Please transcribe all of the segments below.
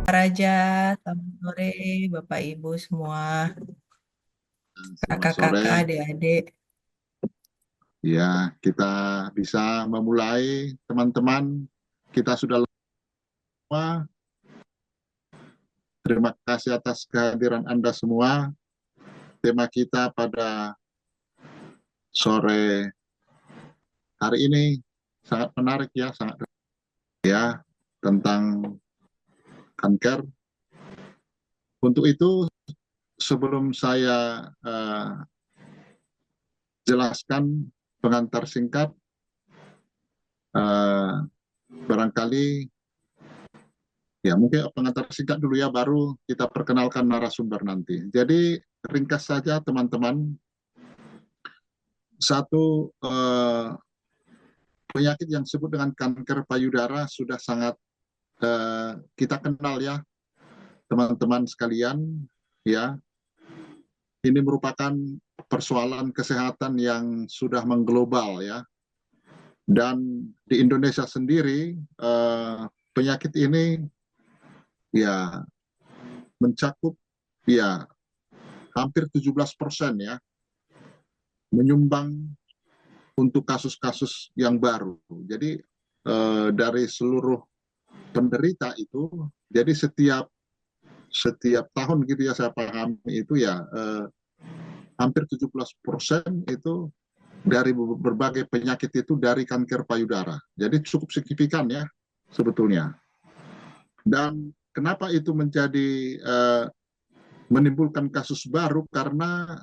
Raja, selamat sore Bapak Ibu semua, Selamat kakak-kakak, sore. adik-adik. Ya, kita bisa memulai teman-teman. Kita sudah lama. Terima kasih atas kehadiran Anda semua. Tema kita pada sore hari ini sangat menarik ya, sangat ya tentang kanker. Untuk itu, sebelum saya jelaskan pengantar singkat, eh, barangkali ya mungkin pengantar singkat dulu ya, baru kita perkenalkan narasumber nanti. Jadi ringkas saja teman-teman, satu penyakit yang disebut dengan kanker payudara sudah sangat kita kenal ya teman-teman sekalian ya. Ini merupakan persoalan kesehatan yang sudah mengglobal ya. Dan di Indonesia sendiri penyakit ini ya mencakup ya hampir 17% ya, menyumbang untuk kasus-kasus yang baru. Jadi dari seluruh penderita itu, jadi setiap tahun gitu ya saya pahami itu ya hampir 17% itu dari berbagai penyakit itu dari kanker payudara. Jadi cukup signifikan ya sebetulnya. Dan kenapa itu menjadi menimbulkan kasus baru, karena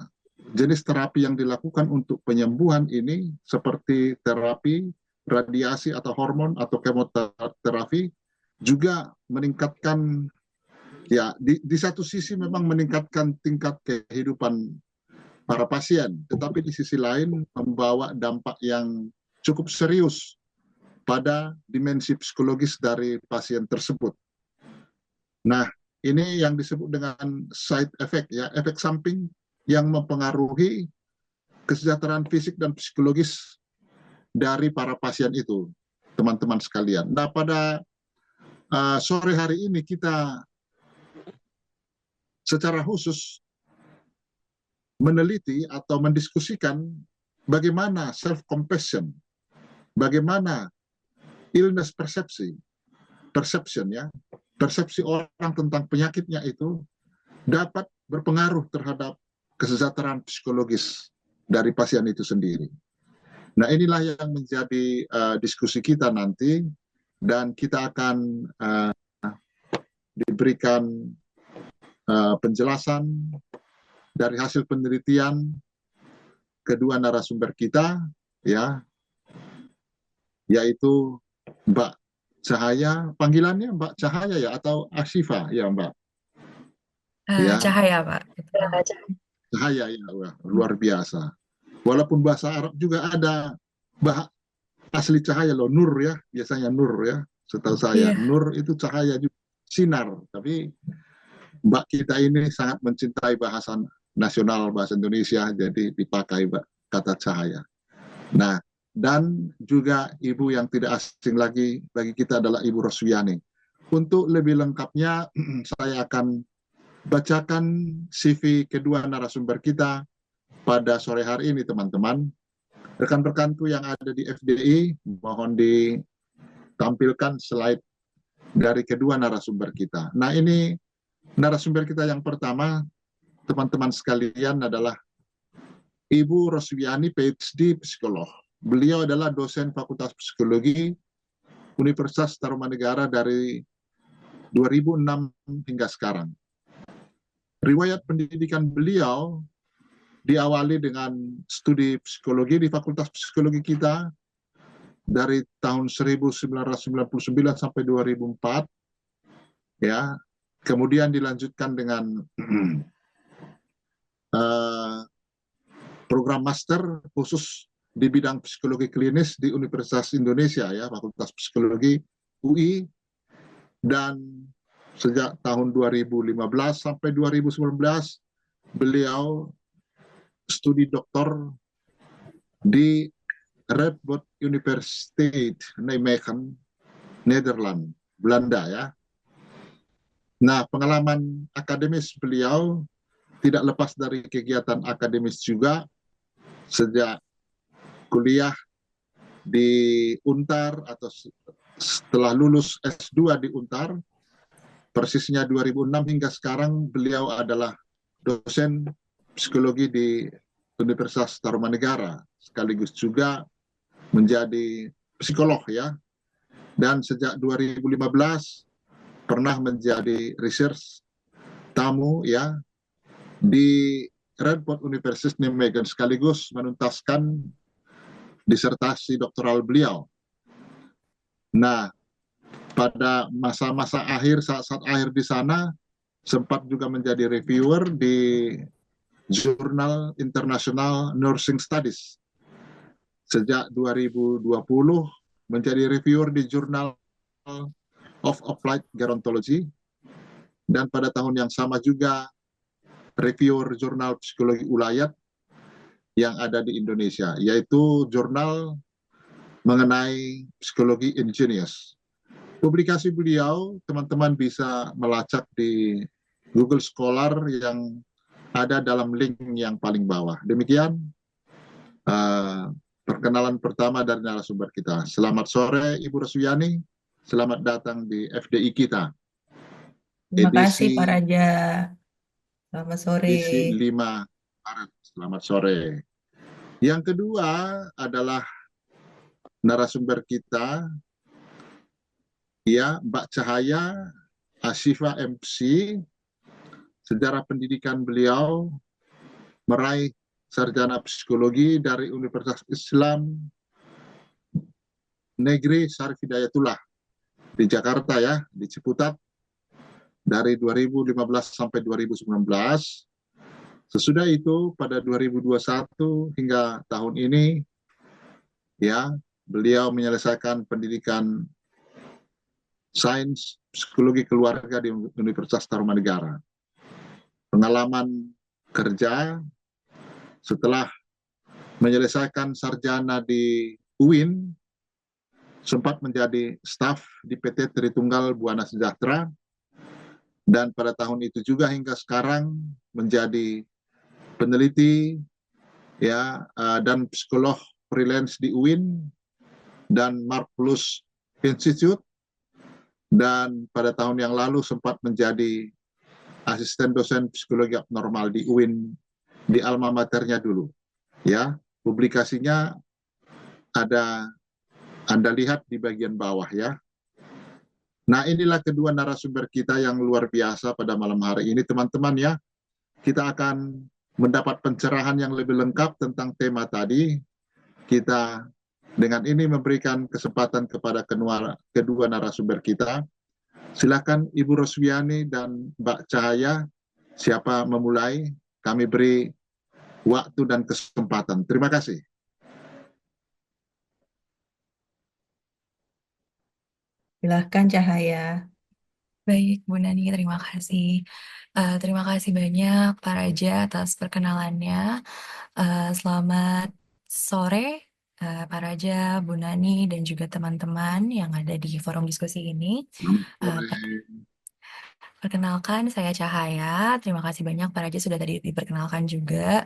jenis terapi yang dilakukan untuk penyembuhan ini seperti terapi, radiasi atau hormon atau kemoterapi juga meningkatkan ya di satu sisi memang meningkatkan tingkat kehidupan para pasien, tetapi di sisi lain membawa dampak yang cukup serius pada dimensi psikologis dari pasien tersebut. Nah, ini yang disebut dengan side effect ya, efek samping yang mempengaruhi kesejahteraan fisik dan psikologis dari para pasien itu, teman-teman sekalian. Nah, pada sore hari ini kita secara khusus meneliti atau mendiskusikan bagaimana self compassion, bagaimana illness perception ya, persepsi orang tentang penyakitnya itu dapat berpengaruh terhadap kesejahteraan psikologis dari pasien itu sendiri. Nah, inilah yang menjadi diskusi kita nanti, dan kita akan diberikan penjelasan dari hasil penelitian kedua narasumber kita ya, yaitu Mbak Cahaya, panggilannya Mbak Cahaya ya atau Ashifa ya Mbak? Ya, Cahaya, Pak. Cahaya ya, wah, luar biasa. Walaupun bahasa Arab juga ada bah asli cahaya loh, Nur ya, biasanya Nur ya, setahu saya. Iya, Nur itu cahaya juga, sinar. Tapi Mbak kita ini sangat mencintai bahasa nasional, bahasa Indonesia, jadi dipakai kata cahaya. Nah, dan juga ibu yang tidak asing lagi bagi kita adalah Ibu Roswiani. Untuk lebih lengkapnya, saya akan bacakan CV kedua narasumber kita pada sore hari ini, teman-teman. Rekan-rekanku yang ada di FDI, mohon ditampilkan slide dari kedua narasumber kita. Nah, ini narasumber kita yang pertama, teman-teman sekalian, adalah Ibu Roswiani, PhD Psikolog. Beliau adalah dosen Fakultas Psikologi Universitas Tarumanegara dari 2006 hingga sekarang. Riwayat pendidikan beliau diawali dengan studi psikologi di Fakultas Psikologi kita dari tahun 1999 sampai 2004 ya. Kemudian dilanjutkan dengan program master khusus di bidang psikologi klinis di Universitas Indonesia ya, Fakultas Psikologi UI, dan sejak tahun 2015 sampai 2019 beliau studi doktor di Radboud Universiteit Nijmegen, Nederland, Belanda ya. Nah, pengalaman akademis beliau tidak lepas dari kegiatan akademis juga sejak kuliah di Untar atau setelah lulus S2 di Untar, persisnya 2006 hingga sekarang beliau adalah dosen psikologi di Universitas Tarumanegara, sekaligus juga menjadi psikolog ya. Dan sejak 2015 pernah menjadi research tamu ya di Radboud Universitas Nijmegen, sekaligus menuntaskan disertasi doktoral beliau. Nah, pada masa-masa akhir, saat-saat akhir di sana, sempat juga menjadi reviewer di Jurnal International Nursing Studies. Sejak 2020 menjadi reviewer di Journal of Applied Gerontology, dan pada tahun yang sama juga reviewer Jurnal Psikologi Ulayat yang ada di Indonesia, yaitu jurnal mengenai psikologi ingenius. Publikasi beliau teman-teman bisa melacak di Google Scholar yang ada dalam link yang paling bawah. Demikian perkenalan pertama dari narasumber kita. Selamat sore Ibu Roswiani, selamat datang di FDI kita. Terima kasih Pak Edisi Raja. Selamat sore. edisi 5 Maret. Selamat sore. Yang kedua adalah narasumber kita, ya, Mbak Cahaya Asyifa MC. Sejarah pendidikan beliau meraih sarjana psikologi dari Universitas Islam Negeri Syarif Hidayatullah di Jakarta ya, di Ciputat dari 2015 sampai 2019. Sesudah itu pada 2021 hingga tahun ini ya, beliau menyelesaikan pendidikan sains psikologi keluarga di Universitas Tarumanegara. Pengalaman kerja setelah menyelesaikan sarjana di UIN, sempat menjadi staf di PT Tritunggal Buana Sejahtera, dan pada tahun itu juga hingga sekarang menjadi peneliti ya dan psikolog freelance di UIN dan Marvelous Institute, dan pada tahun yang lalu sempat menjadi asisten dosen psikologi abnormal di UIN di alma maternya dulu. Ya, publikasinya ada Anda lihat di bagian bawah ya. Nah, inilah kedua narasumber kita yang luar biasa pada malam hari ini, teman-teman ya. Kita akan mendapat pencerahan yang lebih lengkap tentang tema tadi. Kita dengan ini memberikan kesempatan kepada kedua narasumber kita. Silakan Ibu Roswiani dan Mbak Cahaya, siapa memulai? Kami beri waktu dan kesempatan. Terima kasih. Silahkan Cahaya. Baik, Bu Nani, terima kasih. Terima kasih banyak Pak Raja atas perkenalannya. Selamat sore, Pak Raja, Bu Nani, dan juga teman-teman yang ada di forum diskusi ini. Selamat Uh, sore. Perkenalkan, saya Cahaya. Terima kasih banyak Pak Raja sudah tadi diperkenalkan juga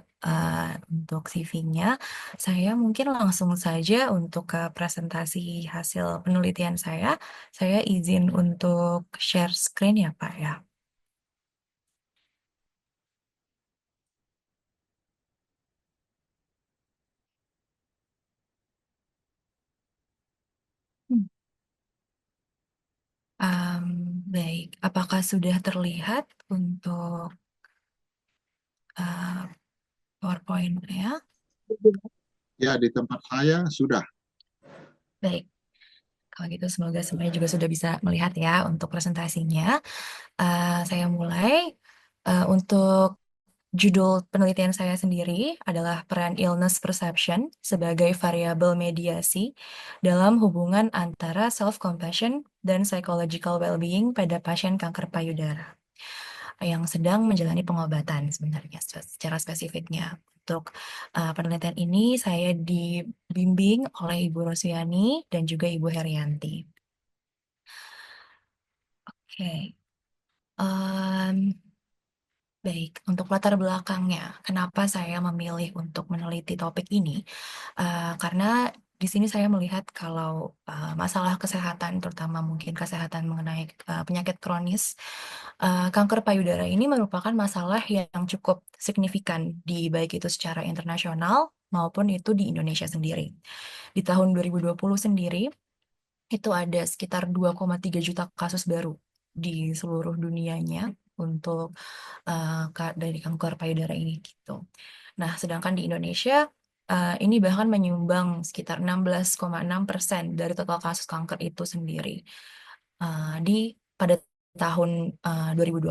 untuk CV-nya. Saya mungkin langsung saja untuk ke presentasi hasil penelitian saya. Saya izin untuk share screen ya Pak ya. Hmm. Baik, apakah sudah terlihat untuk uh, PowerPoint-nya? Ya, di tempat saya sudah. Baik, kalau gitu semoga semuanya juga sudah bisa melihat ya untuk presentasinya. Saya mulai. Untuk judul penelitian saya sendiri adalah peran illness perception sebagai variabel mediasi dalam hubungan antara self-compassion dan psychological well-being pada pasien kanker payudara yang sedang menjalani pengobatan sebenarnya secara spesifiknya. Untuk penelitian ini saya dibimbing oleh Ibu Rosiani dan juga Ibu Herianti. Oke. Em, Baik, untuk latar belakangnya, kenapa saya memilih untuk meneliti topik ini? Karena di sini saya melihat kalau masalah kesehatan, terutama mungkin kesehatan mengenai penyakit kronis, kanker payudara ini merupakan masalah yang cukup signifikan di baik itu secara internasional maupun itu di Indonesia sendiri. Di tahun 2020 sendiri, itu ada sekitar 2,3 juta kasus baru di seluruh dunianya untuk dari kanker payudara ini gitu. Nah, sedangkan di Indonesia ini bahkan menyumbang sekitar 16,6% dari total kasus kanker itu sendiri di pada tahun 2020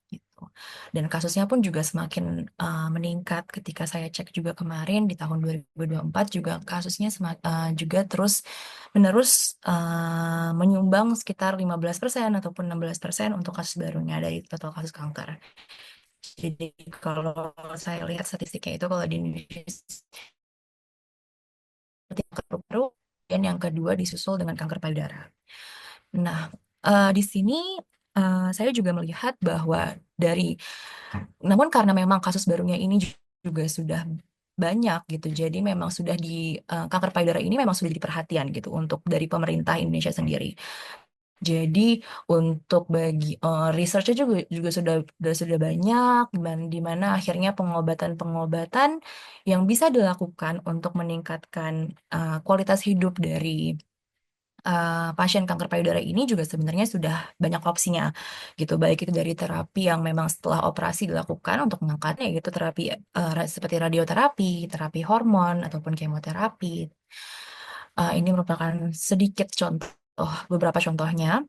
gitu. Dan kasusnya pun juga semakin meningkat ketika saya cek juga kemarin di tahun 2024 juga kasusnya juga terus menerus menyumbang sekitar 15% ataupun 16% untuk kasus barunya dari total kasus kanker. Jadi kalau saya lihat statistiknya itu kalau di Indonesia seperti kanker paru-paru dan yang kedua disusul dengan kanker payudara. Nah, di sini saya juga melihat bahwa namun karena memang kasus barunya ini juga sudah banyak gitu, jadi memang sudah kanker payudara ini memang sudah jadi perhatian gitu untuk dari pemerintah Indonesia sendiri. Jadi untuk researchnya juga sudah banyak dan di mana akhirnya pengobatan-pengobatan yang bisa dilakukan untuk meningkatkan kualitas hidup dari pasien kanker payudara ini juga sebenarnya sudah banyak opsinya gitu, baik itu dari terapi yang memang setelah operasi dilakukan untuk mengangkatnya gitu, terapi seperti radioterapi, terapi hormon ataupun kemoterapi. Ini merupakan sedikit contoh, beberapa contohnya,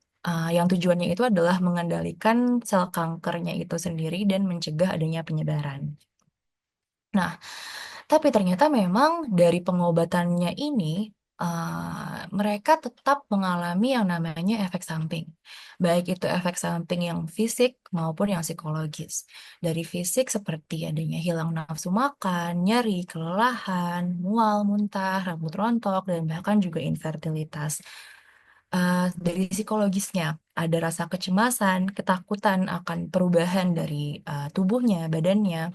yang tujuannya itu adalah mengendalikan sel kankernya itu sendiri dan mencegah adanya penyebaran. Nah, tapi ternyata memang dari pengobatannya ini, mereka tetap mengalami yang namanya efek samping. Baik itu efek samping yang fisik maupun yang psikologis. Dari fisik seperti adanya hilang nafsu makan, nyeri, kelelahan, mual, muntah, rambut rontok, dan bahkan juga infertilitas. Dari psikologisnya, ada rasa kecemasan, ketakutan akan perubahan dari tubuhnya, badannya,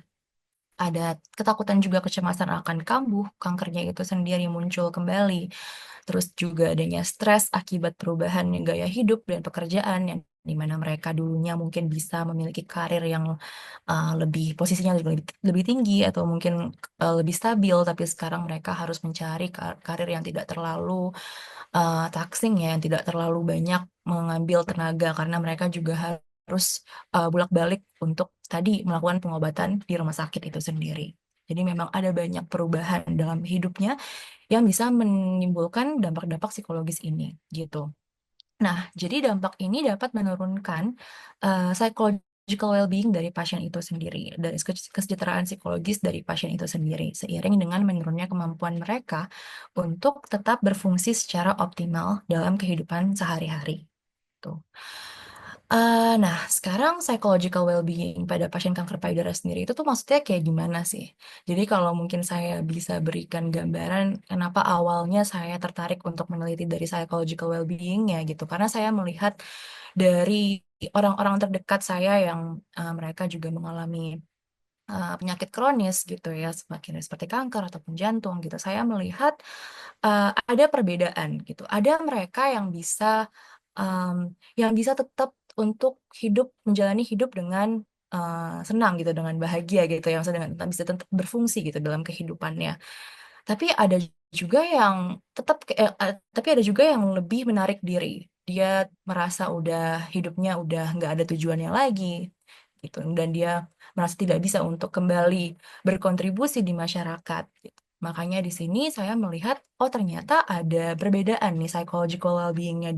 ada ketakutan juga kecemasan akan kambuh, kankernya itu sendiri muncul kembali. Terus juga adanya stres akibat perubahan gaya hidup dan pekerjaan yang di mana mereka dulunya mungkin bisa memiliki karir yang posisinya lebih tinggi atau mungkin lebih stabil, tapi sekarang mereka harus mencari karir yang tidak terlalu taxing ya, yang tidak terlalu banyak mengambil tenaga karena mereka juga harus bolak-balik untuk tadi melakukan pengobatan di rumah sakit itu sendiri. Jadi memang ada banyak perubahan dalam hidupnya yang bisa menimbulkan dampak-dampak psikologis ini gitu. Nah, jadi dampak ini dapat menurunkan psychological well-being dari pasien itu sendiri, dari kesejahteraan psikologis dari pasien itu sendiri, seiring dengan menurunnya kemampuan mereka untuk tetap berfungsi secara optimal dalam kehidupan sehari-hari. Tuh. Nah, sekarang psychological well-being pada pasien kanker payudara sendiri itu tuh maksudnya kayak gimana sih? Jadi kalau mungkin saya bisa berikan gambaran kenapa awalnya saya tertarik untuk meneliti dari psychological well-being-nya gitu. Karena saya melihat dari orang-orang terdekat saya yang mereka juga mengalami penyakit kronis gitu ya, semakin seperti kanker ataupun jantung gitu. Saya melihat ada perbedaan gitu. Ada mereka yang bisa tetap untuk menjalani hidup dengan senang gitu, dengan bahagia gitu, yang bisa tetap berfungsi gitu dalam kehidupannya. Tapi ada juga yang tapi ada juga yang lebih menarik diri. Dia merasa hidupnya udah nggak ada tujuannya lagi gitu, dan dia merasa tidak bisa untuk kembali berkontribusi di masyarakat gitu. Makanya di sini saya melihat, oh ternyata ada perbedaan nih psychological well-being-nya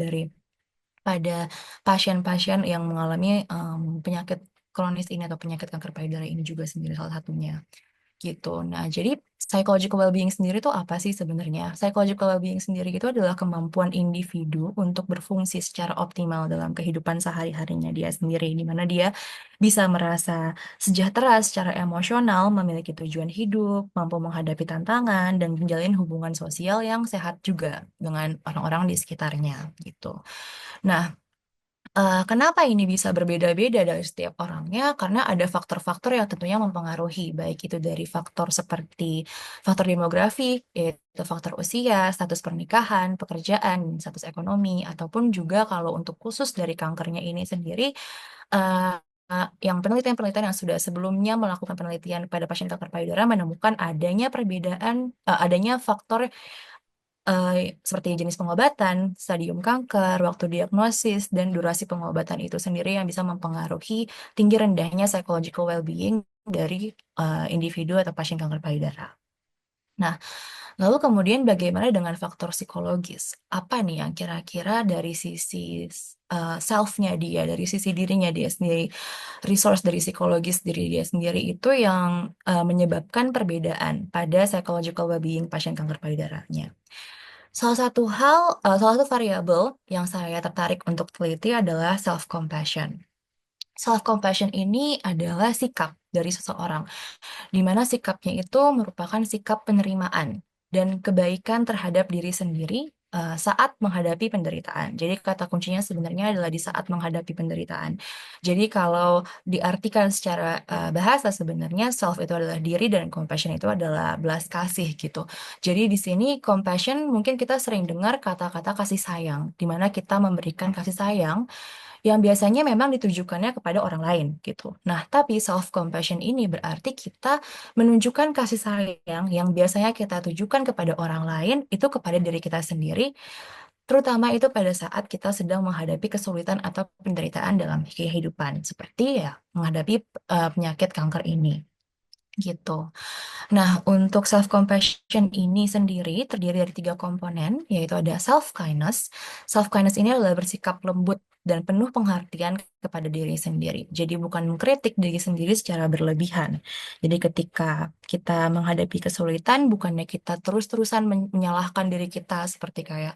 pada pasien-pasien yang mengalami penyakit kronis ini atau penyakit kanker payudara ini juga sendiri salah satunya gitu. Nah, jadi psychological well-being sendiri itu apa sih sebenarnya? Psychological well-being sendiri itu adalah kemampuan individu untuk berfungsi secara optimal dalam kehidupan sehari-harinya dia sendiri, di mana dia bisa merasa sejahtera secara emosional, memiliki tujuan hidup, mampu menghadapi tantangan, dan menjalin hubungan sosial yang sehat juga dengan orang-orang di sekitarnya gitu. Nah, Kenapa ini bisa berbeda-beda dari setiap orangnya? Karena ada faktor-faktor yang tentunya mempengaruhi, baik itu dari faktor seperti faktor demografi, yaitu faktor usia, status pernikahan, pekerjaan, status ekonomi, ataupun juga kalau untuk khusus dari kankernya ini sendiri, eh, yang penelitian-penelitian yang sudah sebelumnya melakukan penelitian pada pasien kanker payudara menemukan adanya perbedaan, adanya faktor seperti jenis pengobatan, stadium kanker, waktu diagnosis, dan durasi pengobatan itu sendiri yang bisa mempengaruhi tinggi rendahnya psychological well-being dari individu atau pasien kanker payudara. Nah, lalu kemudian bagaimana dengan faktor psikologis? Apa nih yang kira-kira dari sisi self-nya dia, dari sisi dirinya dia sendiri, resource dari psikologis diri dia sendiri itu yang menyebabkan perbedaan pada psychological well-being pasien kanker payudaranya. Salah satu variabel yang saya tertarik untuk teliti adalah self-compassion. Self-compassion ini adalah sikap dari seseorang di mana sikapnya itu merupakan sikap penerimaan dan kebaikan terhadap diri sendiri saat menghadapi penderitaan. Jadi kata kuncinya sebenarnya adalah di saat menghadapi penderitaan. Jadi kalau diartikan secara bahasa sebenarnya self itu adalah diri dan compassion itu adalah belas kasih gitu. Jadi di sini compassion mungkin kita sering dengar kata-kata kasih sayang, di mana kita memberikan kasih sayang yang biasanya memang ditujukannya kepada orang lain gitu. Nah, tapi self compassion ini berarti kita menunjukkan kasih sayang yang biasanya kita tujukan kepada orang lain itu kepada diri kita sendiri, terutama itu pada saat kita sedang menghadapi kesulitan atau penderitaan dalam kehidupan, seperti ya menghadapi penyakit kanker ini gitu. Nah, untuk self compassion ini sendiri terdiri dari tiga komponen, yaitu ada self kindness. Self kindness ini adalah bersikap lembut dan penuh pengertian kepada diri sendiri. Jadi bukan mengkritik diri sendiri secara berlebihan. Jadi ketika kita menghadapi kesulitan, bukannya kita terus-terusan menyalahkan diri kita seperti kayak,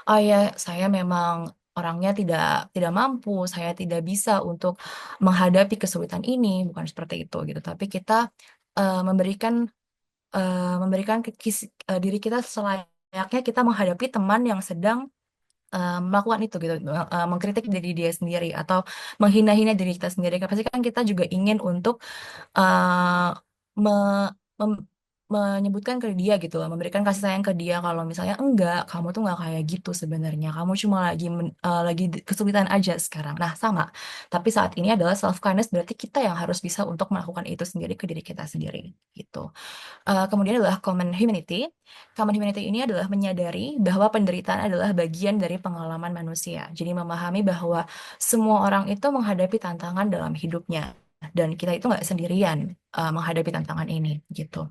oh ya, saya memang orangnya tidak mampu, saya tidak bisa untuk menghadapi kesulitan ini, bukan seperti itu gitu. Tapi kita memberikan diri kita selayaknya kita menghadapi teman yang sedang melakukan itu gitu, mengkritik diri dia sendiri atau menghina-hina diri kita sendiri. Pasti kan kita juga ingin untuk eh, me- mem- menyebutkan ke dia gitu loh, memberikan kasih sayang ke dia kalau misalnya enggak, kamu tuh nggak kayak gitu sebenarnya, kamu cuma lagi kesulitan aja sekarang. Nah, sama. Tapi saat ini adalah self kindness berarti kita yang harus bisa untuk melakukan itu sendiri ke diri kita sendiri gitu. Kemudian adalah common humanity. Common humanity ini adalah menyadari bahwa penderitaan adalah bagian dari pengalaman manusia. Jadi memahami bahwa semua orang itu menghadapi tantangan dalam hidupnya. Dan kita itu nggak sendirian menghadapi tantangan ini gitu.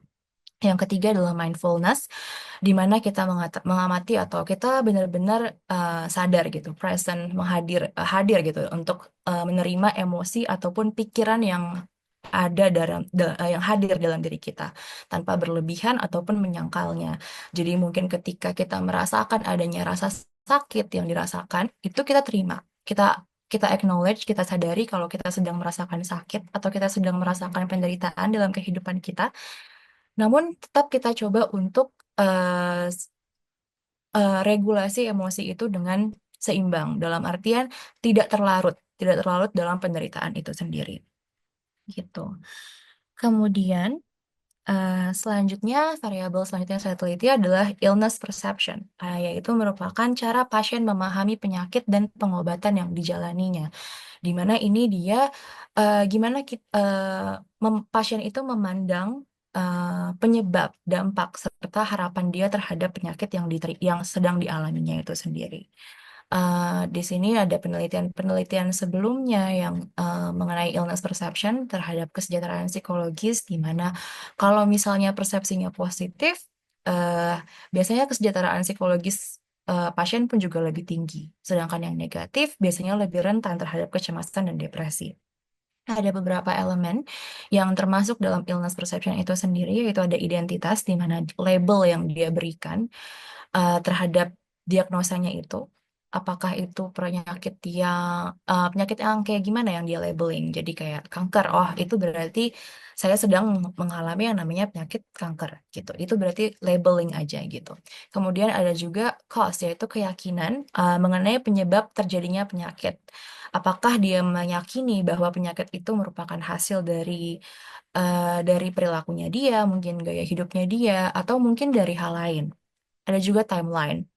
Yang ketiga adalah mindfulness, di mana kita mengamati atau kita benar-benar sadar gitu, present, hadir gitu untuk menerima emosi ataupun pikiran yang ada yang hadir dalam diri kita tanpa berlebihan ataupun menyangkalnya. Jadi mungkin ketika kita merasakan adanya rasa sakit yang dirasakan, itu kita terima. Kita acknowledge, kita sadari kalau kita sedang merasakan sakit atau kita sedang merasakan penderitaan dalam kehidupan kita. Namun tetap kita coba untuk regulasi emosi itu dengan seimbang, dalam artian tidak terlarut dalam penderitaan itu sendiri. Gitu. Kemudian selanjutnya, variabel selanjutnya yang saya teliti adalah illness perception, yaitu merupakan cara pasien memahami penyakit dan pengobatan yang dijalaninya. Di mana ini dia, gimana pasien itu memandang penyebab, dampak, serta harapan dia terhadap penyakit yang sedang dialaminya itu sendiri. Di sini ada penelitian-penelitian sebelumnya yang mengenai illness perception terhadap kesejahteraan psikologis, di mana kalau misalnya persepsinya positif, eh, biasanya kesejahteraan psikologis pasien pun juga lebih tinggi. Sedangkan yang negatif biasanya lebih rentan terhadap kecemasan dan depresi. Ada beberapa elemen yang termasuk dalam illness perception itu sendiri, yaitu ada identitas, di mana label yang dia berikan terhadap diagnosanya itu. Apakah itu penyakit yang kayak gimana yang dia labeling? Jadi kayak kanker, oh itu berarti saya sedang mengalami yang namanya penyakit kanker gitu. Itu berarti labeling aja gitu. Kemudian ada juga cause, yaitu keyakinan mengenai penyebab terjadinya penyakit. Apakah dia meyakini bahwa penyakit itu merupakan hasil dari perilakunya dia, mungkin gaya hidupnya dia, atau mungkin dari hal lain. Ada juga timeline,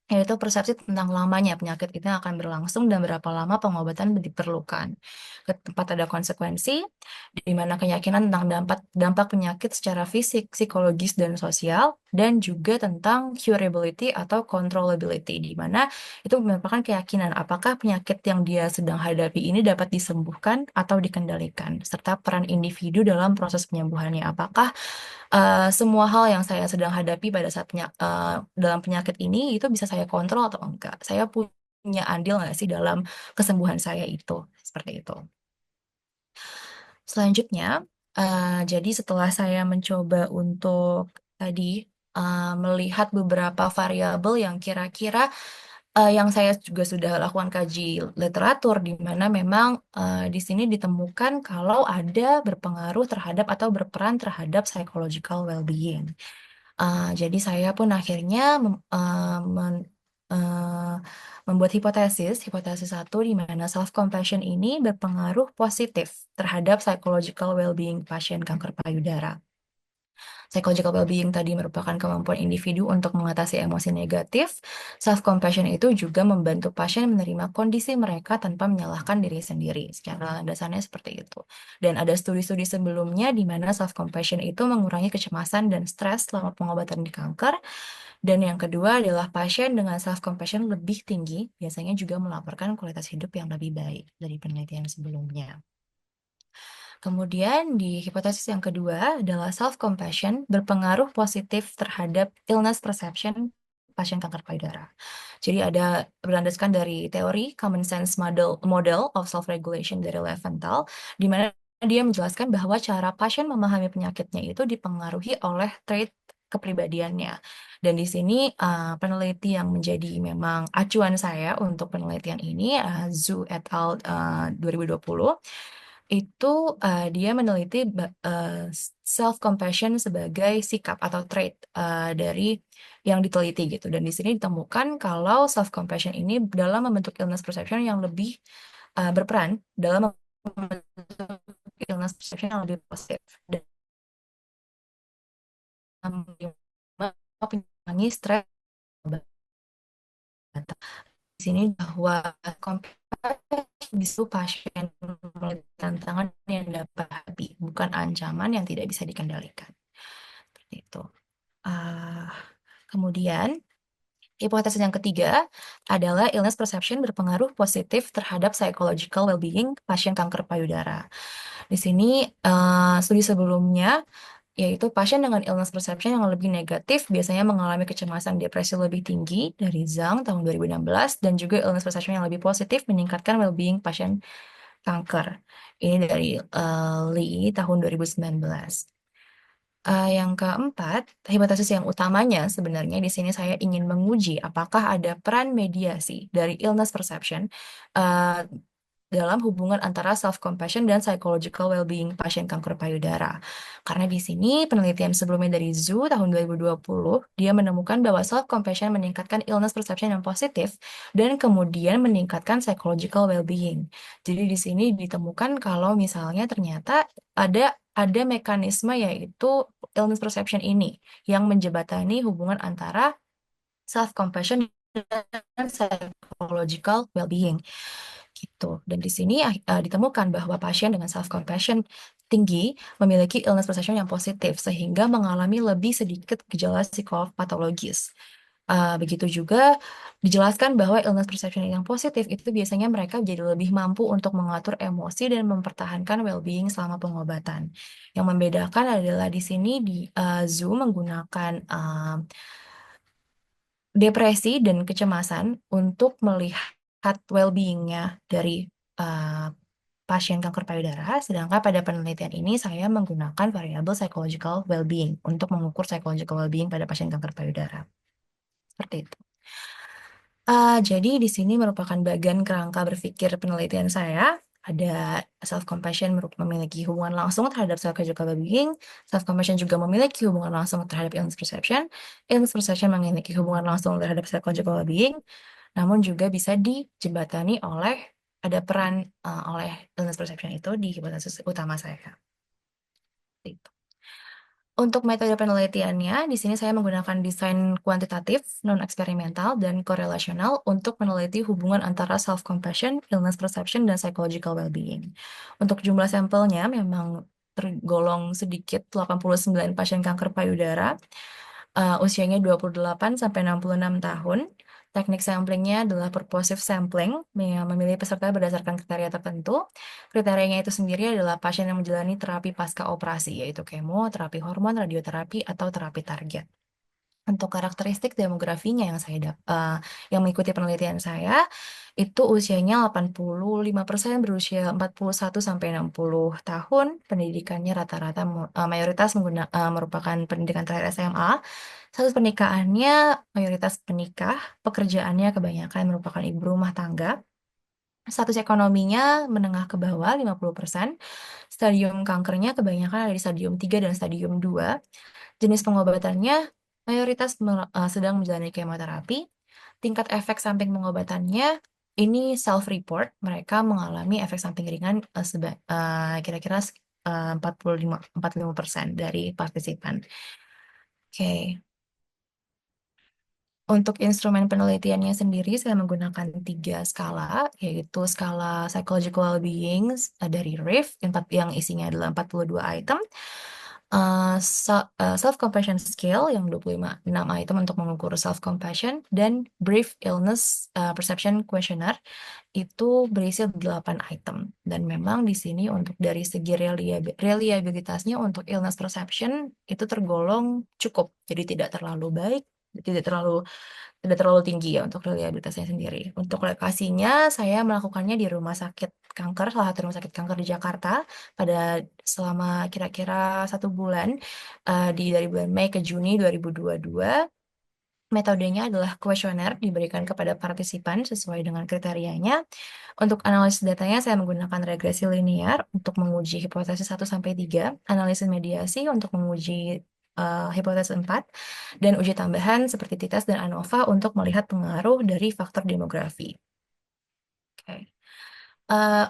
yaitu persepsi tentang lamanya penyakit itu akan berlangsung dan berapa lama pengobatan diperlukan. Ke tempat ada konsekuensi, di mana keyakinan tentang dampak dampak penyakit secara fisik, psikologis, dan sosial, dan juga tentang curability atau controllability, di mana itu merupakan keyakinan apakah penyakit yang dia sedang hadapi ini dapat disembuhkan atau dikendalikan, serta peran individu dalam proses penyembuhannya. Apakah semua hal yang saya sedang hadapi pada saat dalam penyakit ini itu bisa saya kontrol atau enggak? Saya punya andil nggak sih dalam kesembuhan saya itu? Seperti itu. Selanjutnya, jadi setelah saya mencoba untuk tadi melihat beberapa variabel yang kira-kira yang saya juga sudah lakukan kaji literatur, di mana memang di sini ditemukan kalau ada berpengaruh terhadap atau berperan terhadap psychological well-being. Jadi saya pun akhirnya eh, membuat hipotesis satu di mana self-compassion ini berpengaruh positif terhadap psychological well-being pasien kanker payudara. Psychological well-being tadi merupakan kemampuan individu untuk mengatasi emosi negatif. Self-compassion itu juga membantu pasien menerima kondisi mereka tanpa menyalahkan diri sendiri. Secara dasarnya seperti itu. Dan ada studi-studi sebelumnya di mana self-compassion itu mengurangi kecemasan dan stres selama pengobatan di kanker. Dan yang kedua adalah pasien dengan self-compassion lebih tinggi, biasanya juga melaporkan kualitas hidup yang lebih baik dari penelitian sebelumnya. Kemudian di hipotesis yang kedua adalah self-compassion berpengaruh positif terhadap illness perception pasien kanker payudara. Jadi ada berlandaskan dari teori common sense model of self-regulation dari Leventhal, di mana dia menjelaskan bahwa cara pasien memahami penyakitnya itu dipengaruhi oleh trait kepribadiannya. Dan di sini peneliti yang menjadi memang acuan saya untuk penelitian ini, Zhu et al. 2020, itu dia meneliti self compassion sebagai sikap atau trait dari yang diteliti gitu. Dan di sini ditemukan kalau self compassion ini dalam membentuk illness perception yang lebih berperan dalam membentuk illness perception yang lebih positif dan mengurangi stres. Di sini bahwa justru pasien memiliki tantangan yang dapat dihadapi, bukan ancaman yang tidak bisa dikendalikan. Seperti itu. Ah, kemudian, hipotesis yang ketiga adalah illness perception berpengaruh positif terhadap psychological well-being pasien kanker payudara. Di sini studi sebelumnya yaitu pasien dengan illness perception yang lebih negatif biasanya mengalami kecemasan depresi lebih tinggi dari Zhang tahun 2016 dan juga illness perception yang lebih positif meningkatkan well-being pasien kanker. Ini dari Lee tahun 2019. Yang keempat, hipotesis yang utamanya sebenarnya di sini saya ingin menguji apakah ada peran mediasi dari illness perception uh, dalam hubungan antara self-compassion dan psychological well-being pasien kanker payudara. Karena di sini penelitian sebelumnya dari Zhu tahun 2020, dia menemukan bahwa self-compassion meningkatkan illness perception yang positif dan kemudian meningkatkan psychological well-being. Jadi di sini ditemukan kalau misalnya ternyata ada mekanisme yaitu illness perception ini yang menjembatani hubungan antara self-compassion dan psychological well-being gitu. Dan di sini ditemukan bahwa pasien dengan self-compassion tinggi memiliki illness perception yang positif sehingga mengalami lebih sedikit gejala psikopatologis. Begitu juga dijelaskan bahwa illness perception yang positif itu biasanya mereka jadi lebih mampu untuk mengatur emosi dan mempertahankan well-being selama pengobatan. Yang membedakan adalah di sini di Zoom menggunakan depresi dan kecemasan untuk melihat well-being-nya dari pasien kanker payudara, sedangkan pada penelitian ini saya menggunakan variabel psychological well-being untuk mengukur psychological well-being pada pasien kanker payudara. Seperti itu. Jadi di sini merupakan bagian kerangka berpikir penelitian saya. Ada self-compassion memiliki hubungan langsung terhadap psychological well-being, self-compassion juga memiliki hubungan langsung terhadap illness perception memiliki hubungan langsung terhadap psychological well-being, namun juga bisa dijembatani oleh ada peran oleh illness perception itu di hipotesis utama saya. Gitu. Untuk metode penelitiannya, di sini saya menggunakan desain kuantitatif, non-eksperimental, dan korelasional untuk meneliti hubungan antara self-compassion, illness perception, dan psychological well-being. Untuk jumlah sampelnya memang tergolong sedikit, 89 pasien kanker payudara, usianya 28 sampai 66 tahun. Teknik samplingnya adalah purposive sampling, yang memilih peserta berdasarkan kriteria tertentu. Kriterianya itu sendiri adalah pasien yang menjalani terapi pasca operasi, yaitu kemo, terapi hormon, radioterapi, atau terapi target. Untuk karakteristik demografinya yang mengikuti penelitian saya, itu usianya 85% berusia 41 sampai 60 tahun, pendidikannya rata-rata mayoritas merupakan pendidikan terakhir SMA, status pernikahannya mayoritas penikah, pekerjaannya kebanyakan merupakan ibu rumah tangga, status ekonominya menengah ke bawah 50%, stadium kankernya kebanyakan ada di stadium 3 dan stadium 2, jenis pengobatannya mayoritas sedang menjalani kemoterapi, tingkat efek samping pengobatannya ini self-report, mereka mengalami efek samping ringan kira-kira 45% dari partisipan. Oke. Untuk instrumen penelitiannya sendiri, saya menggunakan 3 skala, yaitu skala psychological well-being dari RIF, yang isinya adalah 42 item, self-compassion scale yang 26 item untuk mengukur self-compassion, dan brief illness perception questionnaire itu berisi 8 item. Dan memang di sini untuk dari segi reliabilitasnya untuk illness perception itu tergolong cukup, jadi tidak terlalu baik, tidak terlalu tinggi ya untuk reliabilitasnya sendiri. Untuk lokasinya, saya melakukannya di rumah sakit kanker, salah satu rumah sakit kanker di Jakarta, selama kira-kira 1 bulan, dari bulan Mei ke Juni 2022. Metodenya adalah kuesioner diberikan kepada partisipan sesuai dengan kriterianya. Untuk analisis datanya, saya menggunakan regresi linear untuk menguji hipotesis 1-3, analisis mediasi untuk menguji hipotesis 4, dan uji tambahan seperti t-test dan ANOVA untuk melihat pengaruh dari faktor demografi. Oke.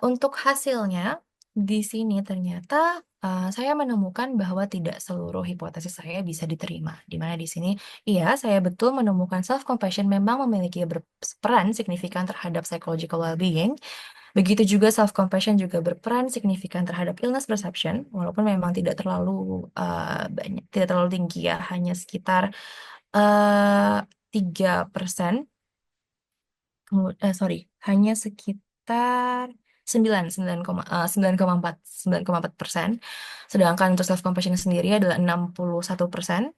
Untuk hasilnya, di sini ternyata saya menemukan bahwa tidak seluruh hipotesis saya bisa diterima. Di mana di sini, iya, saya betul menemukan self-compassion memang memiliki berperan signifikan terhadap psychological well-being. Begitu juga self-compassion juga berperan signifikan terhadap illness perception, walaupun memang tidak terlalu banyak, tidak terlalu tinggi ya, hanya sekitar 3%. Hanya sekitar 9,4%. Sedangkan untuk self-compassion sendiri adalah 61%.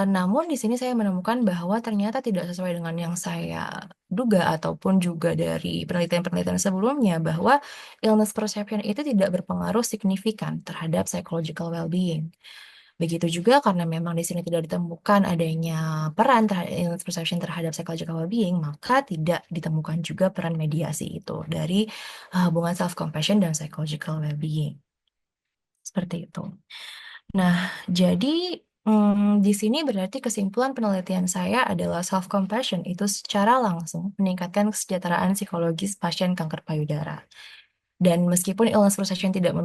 Namun di sini saya menemukan bahwa ternyata tidak sesuai dengan yang saya duga ataupun juga dari penelitian-penelitian sebelumnya bahwa illness perception itu tidak berpengaruh signifikan terhadap psychological well-being. Begitu juga karena memang di sini tidak ditemukan adanya peran terhadap illness perception terhadap psychological well-being, maka tidak ditemukan juga peran mediasi itu dari hubungan self-compassion dan psychological well-being. Seperti itu. Nah, jadi di sini berarti kesimpulan penelitian saya adalah self-compassion itu secara langsung meningkatkan kesejahteraan psikologis pasien kanker payudara. Dan meskipun illness perception tidak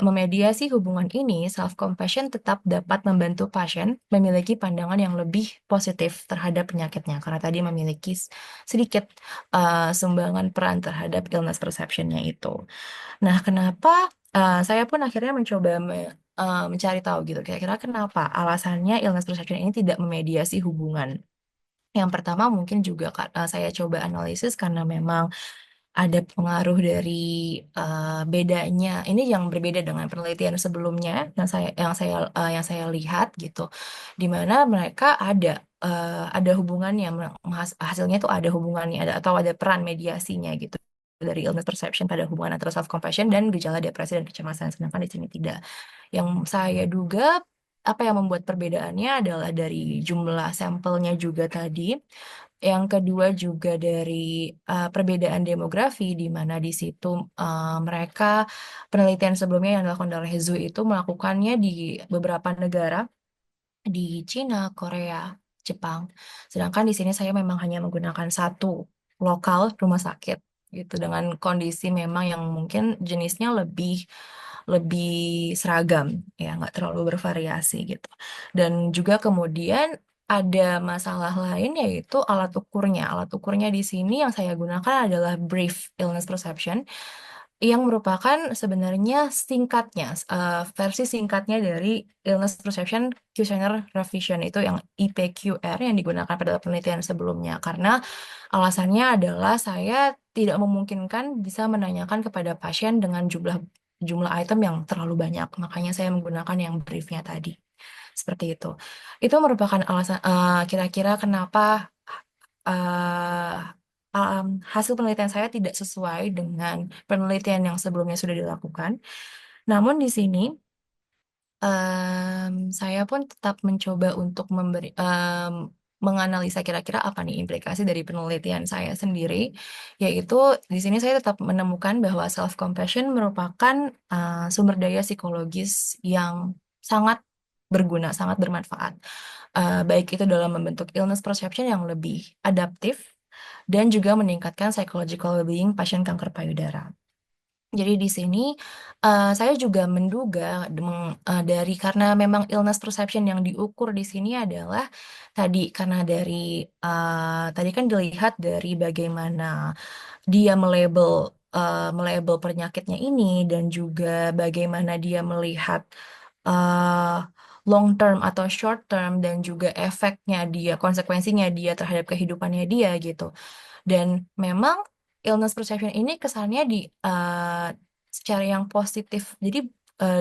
memediasi hubungan ini, self-compassion tetap dapat membantu pasien memiliki pandangan yang lebih positif terhadap penyakitnya, karena tadi memiliki sedikit sumbangan peran terhadap illness perception-nya itu. Nah, kenapa saya pun akhirnya mencoba mencari tahu gitu, kira-kira kenapa alasannya illness perception ini tidak memediasi hubungan. Yang pertama mungkin juga saya coba analisis karena memang ada pengaruh dari bedanya. Ini yang berbeda dengan penelitian sebelumnya yang saya lihat gitu, di mana mereka ada hubungannya, hasilnya itu ada hubungannya, atau ada peran mediasinya gitu dari illness perception pada hubungan antara self compassion dan gejala depresi dan kecemasan. Sedangkan di sini tidak. Yang saya duga apa yang membuat perbedaannya adalah dari jumlah sampelnya juga tadi. Yang kedua juga dari perbedaan demografi, di mana di situ mereka penelitian sebelumnya yang dilakukan oleh Zhu itu melakukannya di beberapa negara, di Cina, Korea, Jepang. Sedangkan di sini saya memang hanya menggunakan satu lokal rumah sakit, gitu dengan kondisi memang yang mungkin jenisnya lebih lebih seragam ya, nggak terlalu bervariasi gitu. Dan juga kemudian ada masalah lain yaitu alat ukurnya. Alat ukurnya di sini yang saya gunakan adalah Brief Illness Perception yang merupakan sebenarnya singkatnya, versi singkatnya dari Illness Perception Questionnaire Revision itu yang IPQR yang digunakan pada penelitian sebelumnya. Karena alasannya adalah saya tidak memungkinkan bisa menanyakan kepada pasien dengan jumlah jumlah item yang terlalu banyak. Makanya saya menggunakan yang briefnya tadi. Seperti itu. Itu merupakan alasan kira-kira kenapa eh, hasil penelitian saya tidak sesuai dengan penelitian yang sebelumnya sudah dilakukan. Namun di sini saya pun tetap mencoba untuk menganalisa kira-kira apa nih implikasi dari penelitian saya sendiri, yaitu di sini saya tetap menemukan bahwa self compassion merupakan sumber daya psikologis yang sangat berguna, sangat bermanfaat. Baik itu dalam membentuk illness perception yang lebih adaptif dan juga meningkatkan psychological well-being pasien kanker payudara. Jadi di sini saya juga menduga dari karena memang illness perception yang diukur di sini adalah tadi karena dari tadi kan dilihat dari bagaimana dia melabel penyakitnya ini dan juga bagaimana dia melihat uh, long term atau short term dan juga efeknya dia, konsekuensinya dia terhadap kehidupannya dia gitu. Dan memang illness perception ini kesannya secara yang positif. Jadi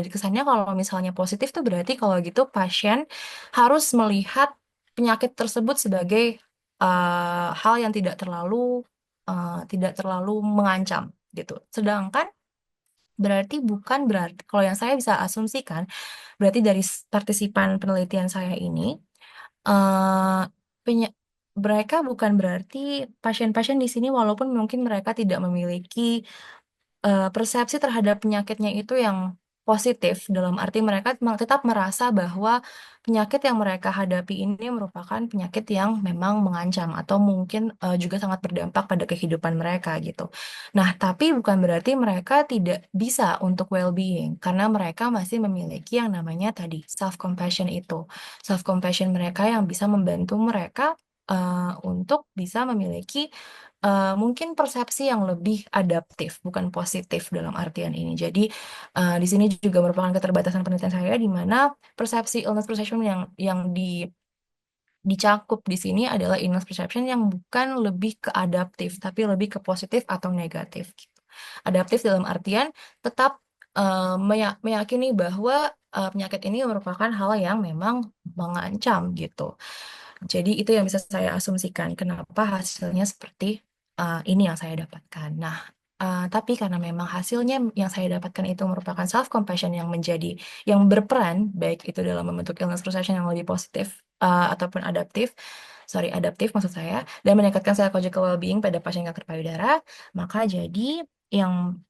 kesannya kalau misalnya positif tuh berarti kalau gitu pasien harus melihat penyakit tersebut sebagai hal yang tidak terlalu mengancam gitu. Sedangkan berarti kalau yang saya bisa asumsikan berarti dari partisipan penelitian saya ini eh penya- mereka bukan berarti pasien-pasien di sini walaupun mungkin mereka tidak memiliki persepsi terhadap penyakitnya itu yang positif, dalam arti mereka tetap merasa bahwa penyakit yang mereka hadapi ini merupakan penyakit yang memang mengancam atau mungkin juga sangat berdampak pada kehidupan mereka gitu. Nah, tapi bukan berarti mereka tidak bisa untuk well-being karena mereka masih memiliki yang namanya tadi self-compassion itu. Self-compassion mereka yang bisa membantu mereka untuk bisa memiliki mungkin persepsi yang lebih adaptif, bukan positif dalam artian ini. Jadi di sini juga merupakan keterbatasan penelitian saya di mana persepsi illness perception yang dicakup di sini adalah illness perception yang bukan lebih ke adaptif, tapi lebih ke positif atau negatif. Gitu. Adaptif dalam artian tetap meyakini bahwa penyakit ini merupakan hal yang memang mengancam gitu. Jadi itu yang bisa saya asumsikan kenapa hasilnya seperti ini yang saya dapatkan. Nah, tapi karena memang hasilnya yang saya dapatkan itu merupakan self compassion yang berperan baik itu dalam membentuk illness perception yang lebih positif ataupun adaptif maksud saya, dan meningkatkan psychological well-being pada pasien kanker payudara, maka jadi yang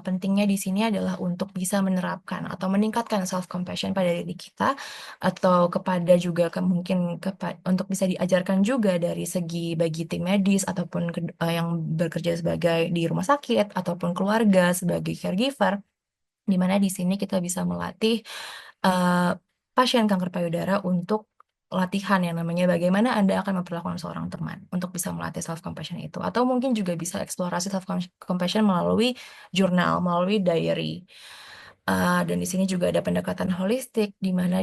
pentingnya di sini adalah untuk bisa menerapkan atau meningkatkan self compassion pada diri kita atau kepada juga mungkin untuk bisa diajarkan juga dari segi bagi tim medis ataupun yang bekerja sebagai di rumah sakit ataupun keluarga sebagai caregiver, di mana di sini kita bisa melatih eh, pasien kanker payudara untuk latihan yang namanya bagaimana Anda akan memperlakukan seorang teman untuk bisa melatih self compassion itu, atau mungkin juga bisa eksplorasi self compassion melalui jurnal, melalui diary. Dan di sini juga ada pendekatan holistik, di mana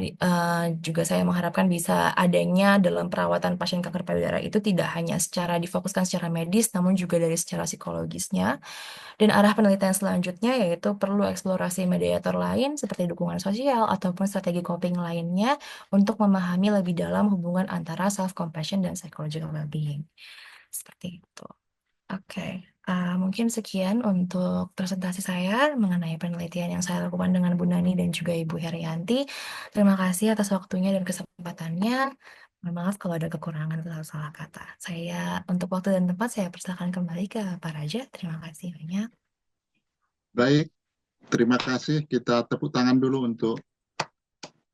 juga saya mengharapkan bisa adanya dalam perawatan pasien kanker payudara itu tidak hanya secara difokuskan secara medis, namun juga dari secara psikologisnya. Dan arah penelitian selanjutnya yaitu perlu eksplorasi mediator lain seperti dukungan sosial ataupun strategi coping lainnya untuk memahami lebih dalam hubungan antara self-compassion dan psychological well-being. Seperti itu. Oke, mungkin sekian untuk presentasi saya mengenai penelitian yang saya lakukan dengan Bu Nani dan juga Ibu Herianti. Terima kasih atas waktunya dan kesempatannya. Mohon maaf kalau ada kekurangan atau salah kata. Untuk waktu dan tempat, saya persilakan kembali ke Pak Raja. Terima kasih banyak. Baik, terima kasih. Kita tepuk tangan dulu untuk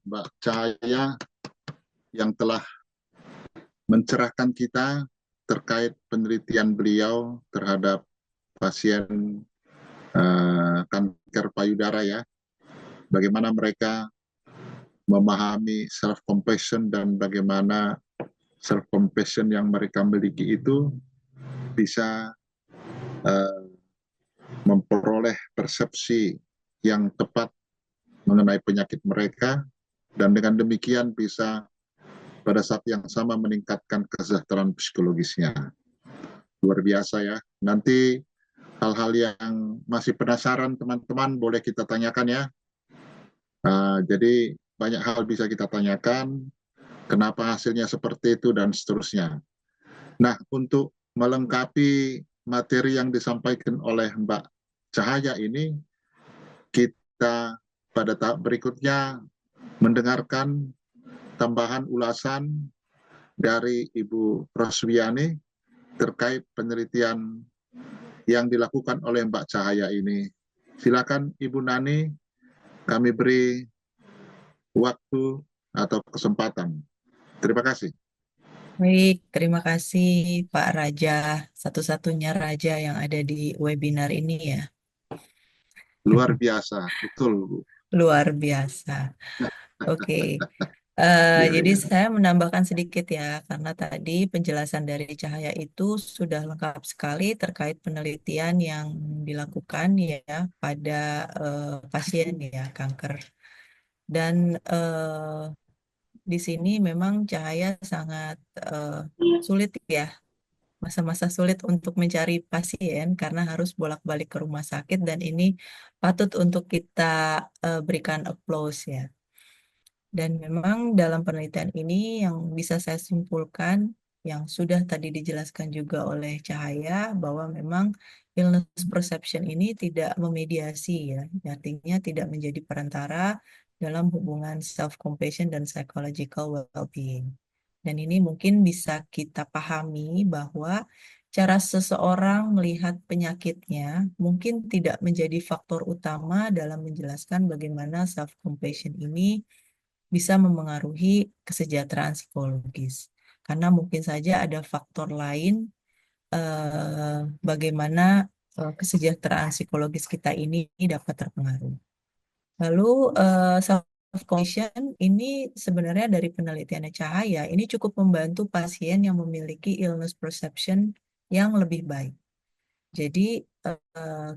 Mbak Cahaya yang telah mencerahkan kita terkait penelitian beliau terhadap pasien kanker payudara ya, bagaimana mereka memahami self compassion dan bagaimana self compassion yang mereka miliki itu bisa memperoleh persepsi yang tepat mengenai penyakit mereka, dan dengan demikian bisa pada saat yang sama meningkatkan kesejahteraan psikologisnya. Luar biasa ya. Nanti hal-hal yang masih penasaran teman-teman boleh kita tanyakan ya. Jadi banyak hal bisa kita tanyakan, kenapa hasilnya seperti itu dan seterusnya. Nah, untuk melengkapi materi yang disampaikan oleh Mbak Cahaya ini, kita pada tahap berikutnya mendengarkan tambahan ulasan dari Ibu Roswiani terkait penelitian yang dilakukan oleh Mbak Cahaya ini. Silakan Ibu Nani, kami beri waktu atau kesempatan. Terima kasih. Baik, terima kasih Pak Raja, satu-satunya raja yang ada di webinar ini ya. Luar biasa, betul Bu. Luar biasa. Oke, Ya, jadi ya. saya menambahkan sedikit ya, karena tadi penjelasan dari Cahaya itu sudah lengkap sekali terkait penelitian yang dilakukan ya pada pasien ya kanker. Dan di sini memang Cahaya sangat sulit ya, masa-masa sulit untuk mencari pasien karena harus bolak-balik ke rumah sakit, dan ini patut untuk kita berikan applause ya. Dan memang dalam penelitian ini yang bisa saya simpulkan, yang sudah tadi dijelaskan juga oleh Cahaya, bahwa memang illness perception ini tidak memediasi ya, artinya tidak menjadi perantara dalam hubungan self-compassion dan psychological well-being. Dan ini mungkin bisa kita pahami bahwa cara seseorang melihat penyakitnya mungkin tidak menjadi faktor utama dalam menjelaskan bagaimana self-compassion ini bisa memengaruhi kesejahteraan psikologis. Karena mungkin saja ada faktor lain bagaimana kesejahteraan psikologis kita ini dapat terpengaruh. Lalu self-compassion ini sebenarnya dari penelitiannya Cahaya, ini cukup membantu pasien yang memiliki illness perception yang lebih baik. Jadi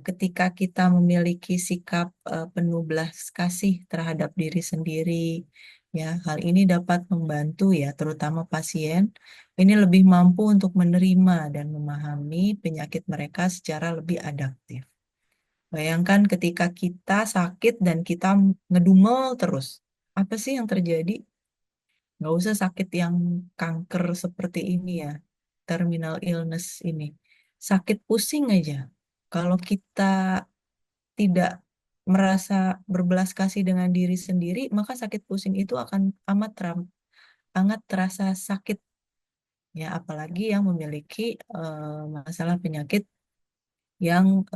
ketika kita memiliki sikap penuh belas kasih terhadap diri sendiri, ya hal ini dapat membantu ya, terutama pasien ini lebih mampu untuk menerima dan memahami penyakit mereka secara lebih adaptif. Bayangkan ketika kita sakit dan kita ngedumel terus, apa sih yang terjadi? Nggak usah sakit yang kanker seperti ini ya, terminal illness ini. Sakit pusing aja. Kalau kita tidak merasa berbelas kasih dengan diri sendiri, maka sakit pusing itu akan amat terasa sakit ya, apalagi yang memiliki masalah penyakit yang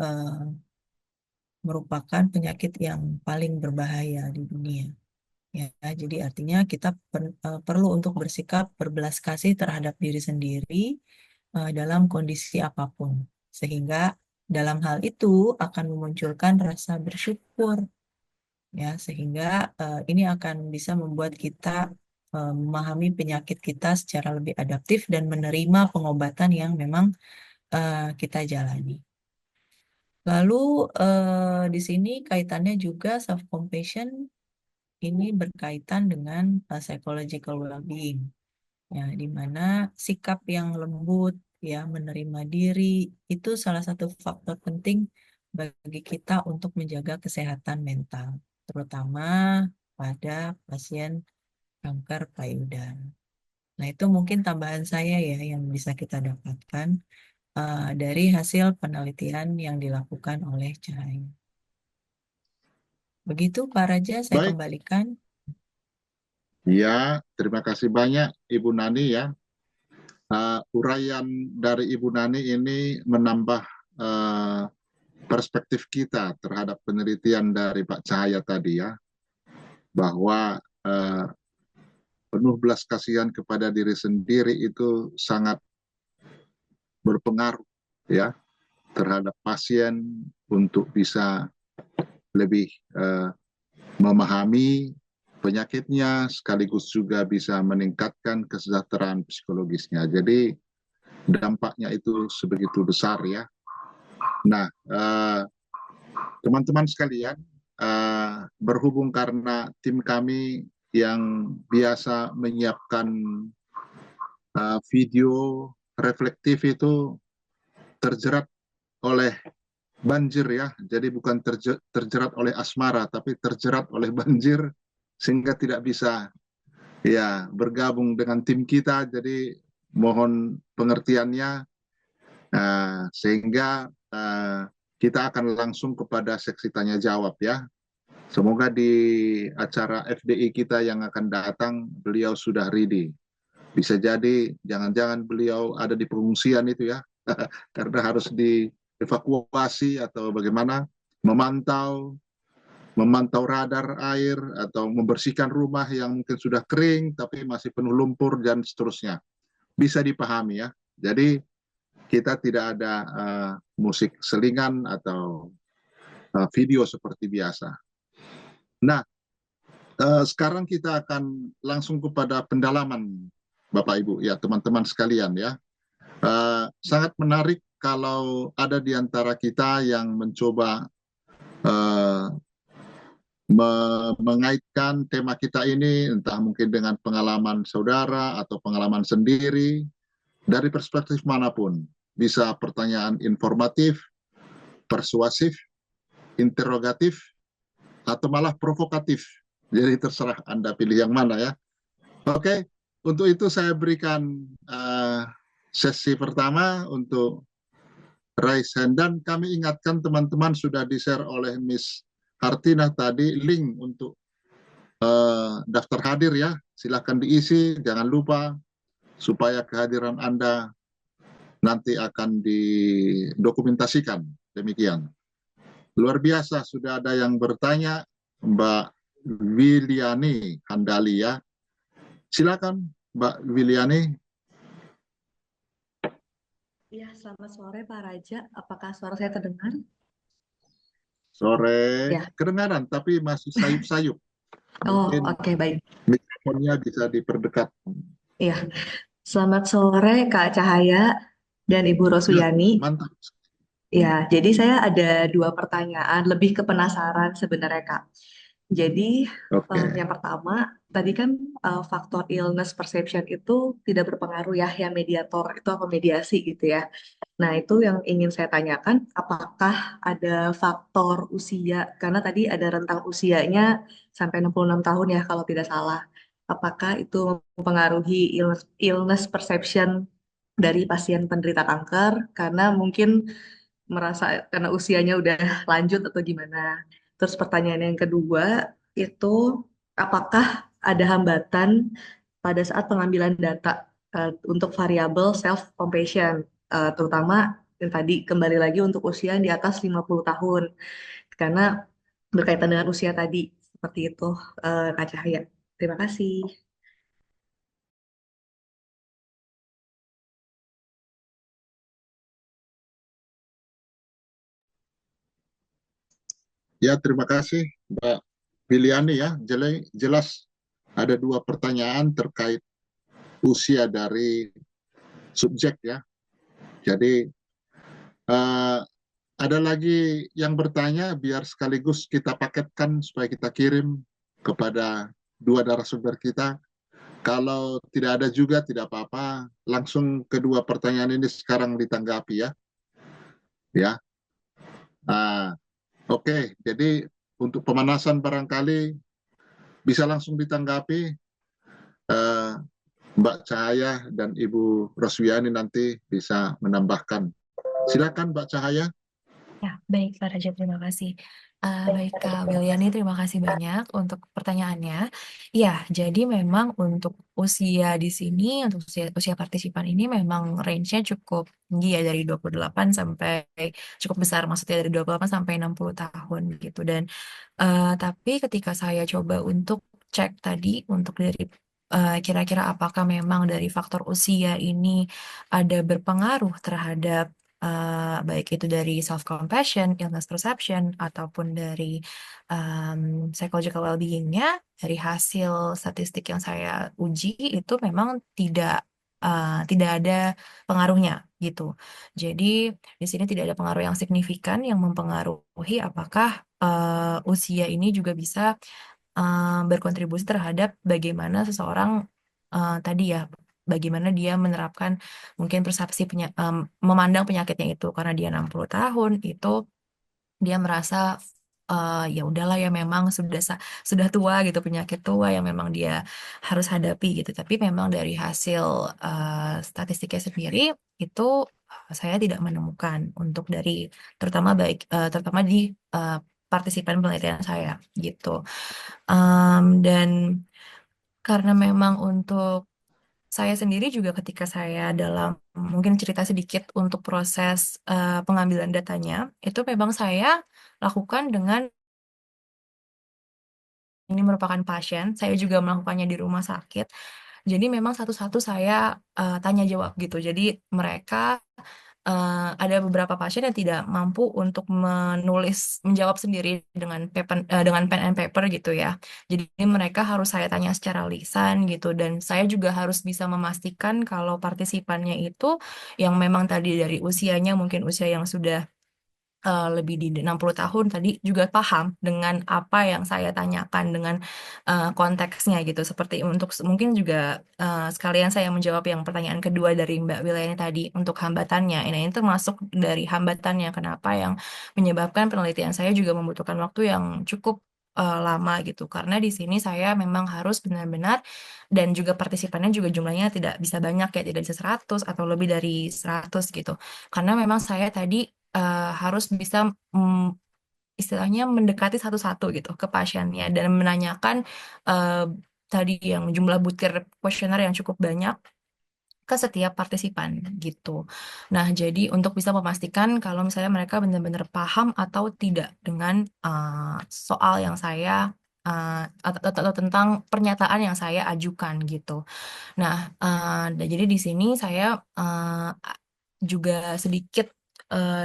merupakan penyakit yang paling berbahaya di dunia. Ya, jadi artinya kita perlu untuk bersikap berbelas kasih terhadap diri sendiri dalam kondisi apapun, sehingga dalam hal itu akan memunculkan rasa bersyukur, ya, sehingga ini akan bisa membuat kita memahami penyakit kita secara lebih adaptif dan menerima pengobatan yang memang kita jalani. Lalu di sini kaitannya juga self compassion ini berkaitan dengan psychological well-being, ya, di mana sikap yang lembut, ya, menerima diri itu salah satu faktor penting bagi kita untuk menjaga kesehatan mental, terutama pada pasien kanker payudara. Nah, itu mungkin tambahan saya ya yang bisa kita dapatkan dari hasil penelitian yang dilakukan oleh Cahaya. Begitu Pak Raja, saya Baik, kembalikan. ya, terima kasih banyak Ibu Nani ya. Uraian dari Ibu Nani ini menambah uh, perspektif kita terhadap penelitian dari Pak Cahaya tadi ya, bahwa penuh belas kasihan kepada diri sendiri itu sangat berpengaruh ya terhadap pasien untuk bisa lebih memahami penyakitnya, sekaligus juga bisa meningkatkan kesejahteraan psikologisnya. Jadi dampaknya itu sebegitu besar ya. Nah, teman-teman sekalian, berhubung karena tim kami yang biasa menyiapkan video reflektif itu terjerat oleh banjir ya, jadi bukan terjerat oleh asmara, tapi terjerat oleh banjir sehingga tidak bisa ya bergabung dengan tim kita. Jadi mohon pengertiannya, sehingga kita akan langsung kepada seksi tanya jawab ya. Semoga di acara FDI kita yang akan datang beliau sudah ready. Bisa jadi jangan-jangan beliau ada di pengungsian itu ya, karena harus dievakuasi atau bagaimana, memantau memantau radar air atau membersihkan rumah yang mungkin sudah kering tapi masih penuh lumpur dan seterusnya. Bisa dipahami ya. Jadi kita tidak ada musik selingan atau video seperti biasa. Nah, sekarang kita akan langsung kepada pendalaman Bapak Ibu ya, teman-teman sekalian ya. Sangat menarik kalau ada di antara kita yang mencoba mengaitkan tema kita ini, entah mungkin dengan pengalaman saudara atau pengalaman sendiri, dari perspektif manapun. Bisa pertanyaan informatif, persuasif, interrogatif, atau malah provokatif. Jadi terserah Anda pilih yang mana ya. Oke, untuk itu saya berikan sesi pertama untuk raise hand, dan kami ingatkan teman-teman sudah di-share oleh Miss Hartina tadi link untuk daftar hadir ya. Silakan diisi, jangan lupa supaya kehadiran Anda nanti akan didokumentasikan. Demikian. Luar biasa sudah ada yang bertanya, Mbak Wiliani Handali ya. Silakan Mbak Wiliani. Ya, selamat sore Pak Raja. Apakah suara saya terdengar? Sore, Ya. kedengaran tapi masih sayup-sayup. Oh, Mungkin oke, baik. mikrofonnya bisa diperdekat. Iya. Selamat sore Kak Cahaya dan Ibu Roswiani. Mantap. Ya, jadi saya ada dua pertanyaan, lebih ke penasaran sebenarnya Kak. Jadi yang pertama, tadi kan faktor illness perception itu tidak berpengaruh ya, yang mediator itu apa mediasi gitu ya. Nah, itu yang ingin saya tanyakan, apakah ada faktor usia? Karena tadi ada rentang usianya sampai 66 tahun ya kalau tidak salah. Apakah itu mempengaruhi illness perception dari pasien penderita kanker? Karena mungkin merasa karena usianya udah lanjut atau gimana. Terus pertanyaan yang kedua itu apakah ada hambatan pada saat pengambilan data untuk variabel self compassion, terutama yang tadi kembali lagi untuk usia yang di atas 50 tahun karena berkaitan dengan usia tadi seperti itu, Kak Cahaya. Terima kasih. Ya, terima kasih Mbak Wiliani ya. Jelas ada dua pertanyaan terkait usia dari subjek ya. Jadi ada lagi yang bertanya, biar sekaligus kita paketkan supaya kita kirim kepada dua narasumber kita. Kalau tidak ada juga tidak apa-apa, langsung kedua pertanyaan ini sekarang ditanggapi ya. Ya. Oke, jadi untuk pemanasan barangkali bisa langsung ditanggapi Mbak Cahaya dan Ibu Roswiani nanti bisa menambahkan. Silakan Mbak Cahaya. Ya, baik Pak Raja, terima kasih. Baik Kak Wiliani, terima kasih banyak untuk pertanyaannya. Ya, jadi memang untuk usia di sini, untuk usia partisipan ini memang range-nya cukup tinggi ya, dari 28 sampai cukup besar, maksudnya dari 28 sampai 60 tahun gitu. Dan tapi ketika saya coba untuk cek tadi, untuk dari kira-kira apakah memang dari faktor usia ini ada berpengaruh terhadap baik itu dari self compassion, illness perception, ataupun dari psychological well-being-nya, dari hasil statistik yang saya uji itu memang tidak ada pengaruhnya gitu. Jadi di sini tidak ada pengaruh yang signifikan yang mempengaruhi apakah usia ini juga bisa berkontribusi terhadap bagaimana seseorang tadi ya, bagaimana dia menerapkan mungkin persepsi memandang penyakitnya itu karena dia 60 tahun itu dia merasa ya udahlah ya memang sudah tua gitu, penyakit tua yang memang dia harus hadapi gitu. Tapi memang dari hasil statistiknya sendiri itu saya tidak menemukan untuk dari terutama di partisipan penelitian saya gitu. Dan karena memang untuk saya sendiri juga ketika saya dalam mungkin cerita sedikit untuk proses pengambilan datanya, itu memang saya lakukan dengan ini merupakan pasien, saya juga melakukannya di rumah sakit. Jadi memang satu-satu saya tanya jawab gitu. Jadi mereka ada beberapa pasien yang tidak mampu untuk menjawab sendiri dengan pen and paper gitu ya. Jadi mereka harus saya tanya secara lisan gitu, dan saya juga harus bisa memastikan kalau partisipannya itu yang memang tadi dari usianya mungkin usia yang sudah lebih di 60 tahun tadi juga paham dengan apa yang saya tanyakan dengan konteksnya gitu. Seperti mungkin juga sekalian saya menjawab yang pertanyaan kedua dari Mbak Wilayani tadi untuk hambatannya. Ini termasuk dari hambatannya kenapa yang menyebabkan penelitian saya juga membutuhkan waktu yang cukup lama gitu. Karena di sini saya memang harus benar-benar, dan juga partisipannya juga jumlahnya tidak bisa banyak ya, tidak bisa 100 atau lebih dari 100 gitu. Karena memang saya tadi harus bisa istilahnya mendekati satu-satu gitu ke pasiennya dan menanyakan eh, tadi yang jumlah butir kuesioner yang cukup banyak ke setiap partisipan gitu. Nah, jadi untuk bisa memastikan kalau misalnya mereka benar-benar paham atau tidak dengan soal yang saya atau tentang pernyataan yang saya ajukan gitu. Nah, jadi di sini saya juga sedikit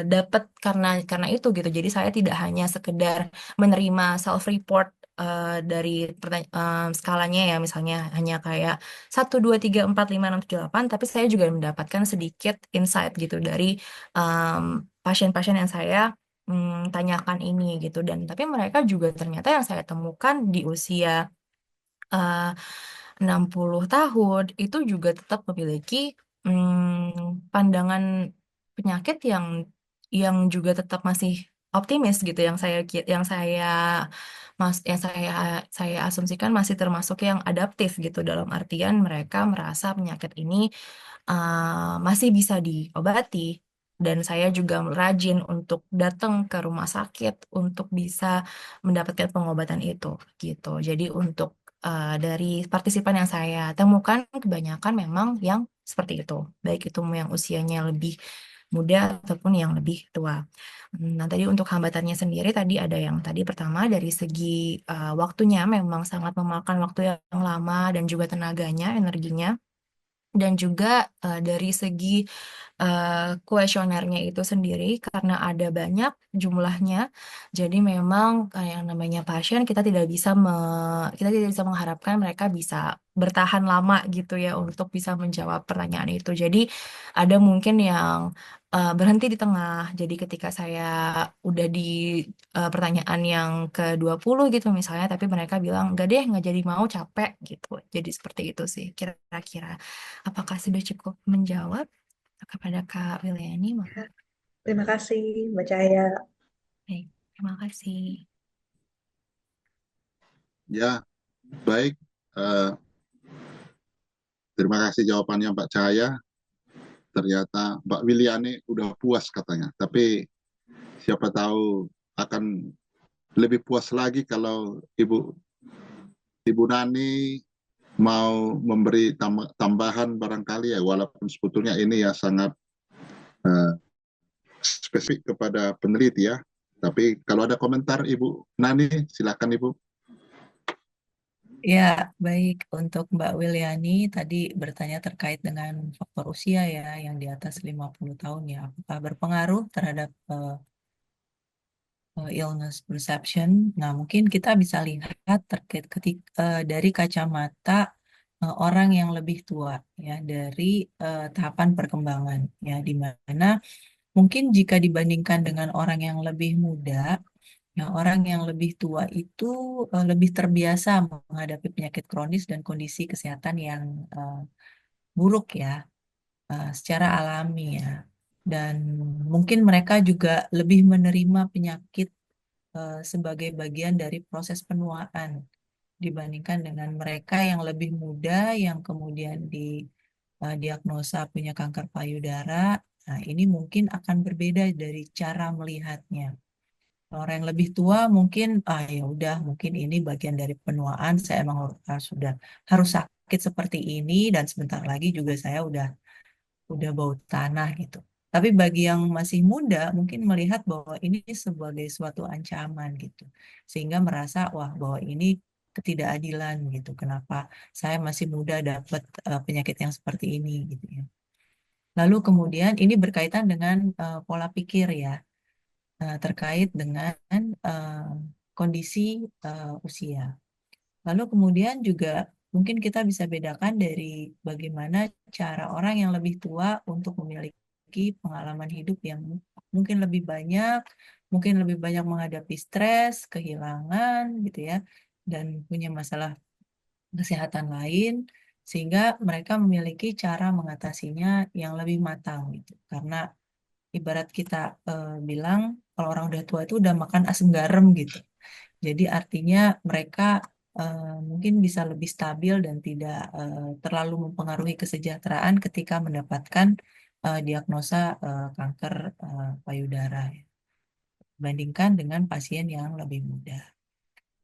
dapat karena itu gitu. Jadi saya tidak hanya sekedar menerima self report dari skalanya ya, misalnya hanya kayak 1, 2, 3, 4, 5, 6, 7, 8, tapi saya juga mendapatkan sedikit insight gitu dari pasien-pasien yang saya tanyakan ini gitu. Dan tapi mereka juga ternyata yang saya temukan di usia eh, 60 tahun itu juga tetap memiliki pandangan penyakit yang juga tetap masih optimis gitu, yang saya asumsikan masih termasuk yang adaptif gitu, dalam artian mereka merasa penyakit ini masih bisa diobati, dan saya juga rajin untuk datang ke rumah sakit untuk bisa mendapatkan pengobatan itu gitu. Jadi untuk dari partisipan yang saya temukan kebanyakan memang yang seperti itu, baik itu yang usianya lebih muda ataupun yang lebih tua. Nah, tadi untuk hambatannya sendiri tadi ada yang tadi pertama dari segi waktunya memang sangat memakan waktu yang lama dan juga tenaganya, energinya. Dan juga dari segi kuesionernya itu sendiri karena ada banyak jumlahnya, jadi memang yang namanya pasien kita tidak bisa mengharapkan mereka bisa bertahan lama gitu ya untuk bisa menjawab pertanyaan itu. Jadi ada mungkin yang berhenti di tengah. Jadi ketika saya udah di pertanyaan yang ke-20 gitu misalnya, tapi mereka bilang enggak deh, nggak jadi mau, capek gitu. Jadi seperti itu sih kira-kira. Apakah sudah cukup menjawab kepada Kak Wiliani? Terima kasih, Mbak Cahaya. Baik, terima kasih. Ya, baik. Eh, Terima kasih jawabannya Mbak Cahaya. Ternyata Mbak Wiliani udah puas katanya. Tapi siapa tahu akan lebih puas lagi kalau Ibu Nani mau memberi tambahan barangkali ya, walaupun sebetulnya ini ya sangat spesifik kepada peneliti ya. Tapi kalau ada komentar Ibu Nani, silakan Ibu. Ya, baik. Untuk Mbak Wiliani tadi bertanya terkait dengan faktor usia ya, yang di atas 50 tahun ya. Apakah berpengaruh terhadap illness perception? Nah, mungkin kita bisa lihat terkait dari kacamata orang yang lebih tua ya, dari tahapan perkembangan ya, di mana mungkin jika dibandingkan dengan orang yang lebih muda, ya, orang yang lebih tua itu lebih terbiasa menghadapi penyakit kronis dan kondisi kesehatan yang buruk ya, secara alami ya. Dan mungkin mereka juga lebih menerima penyakit sebagai bagian dari proses penuaan dibandingkan dengan mereka yang lebih muda yang kemudian diagnosa punya kanker payudara. Nah, ini mungkin akan berbeda dari cara melihatnya. Orang yang lebih tua mungkin ya udah mungkin ini bagian dari penuaan, saya emang sudah harus sakit seperti ini dan sebentar lagi juga saya udah bau tanah gitu. Tapi bagi yang masih muda mungkin melihat bahwa ini sebagai suatu ancaman gitu. Sehingga merasa wah bahwa ini ketidakadilan gitu. Kenapa saya masih muda dapat penyakit yang seperti ini gitu ya. Lalu kemudian ini berkaitan dengan pola pikir ya, terkait dengan eh, kondisi usia. Lalu kemudian juga mungkin kita bisa bedakan dari bagaimana cara orang yang lebih tua untuk memiliki pengalaman hidup yang mungkin lebih banyak menghadapi stres, kehilangan gitu ya, dan punya masalah kesehatan lain, sehingga mereka memiliki cara mengatasinya yang lebih matang gitu. Karena ibarat kita bilang kalau orang udah tua itu udah makan asam garam gitu. Jadi artinya mereka mungkin bisa lebih stabil dan tidak terlalu mempengaruhi kesejahteraan ketika mendapatkan diagnosa kanker payudara ya, dibandingkan dengan pasien yang lebih muda.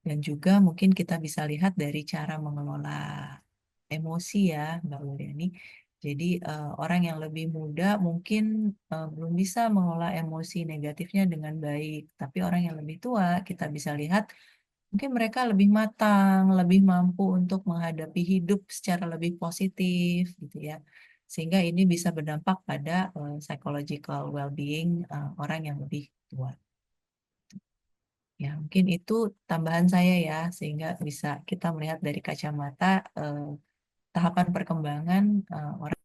Dan juga mungkin kita bisa lihat dari cara mengelola emosi ya, Mbak Wuliani. Jadi orang yang lebih muda mungkin belum bisa mengelola emosi negatifnya dengan baik, tapi orang yang lebih tua kita bisa lihat mungkin mereka lebih matang, lebih mampu untuk menghadapi hidup secara lebih positif gitu ya. Sehingga ini bisa berdampak pada psychological well-being orang yang lebih tua. Ya, mungkin itu tambahan saya ya, sehingga bisa kita melihat dari kacamata tahapan perkembangan orang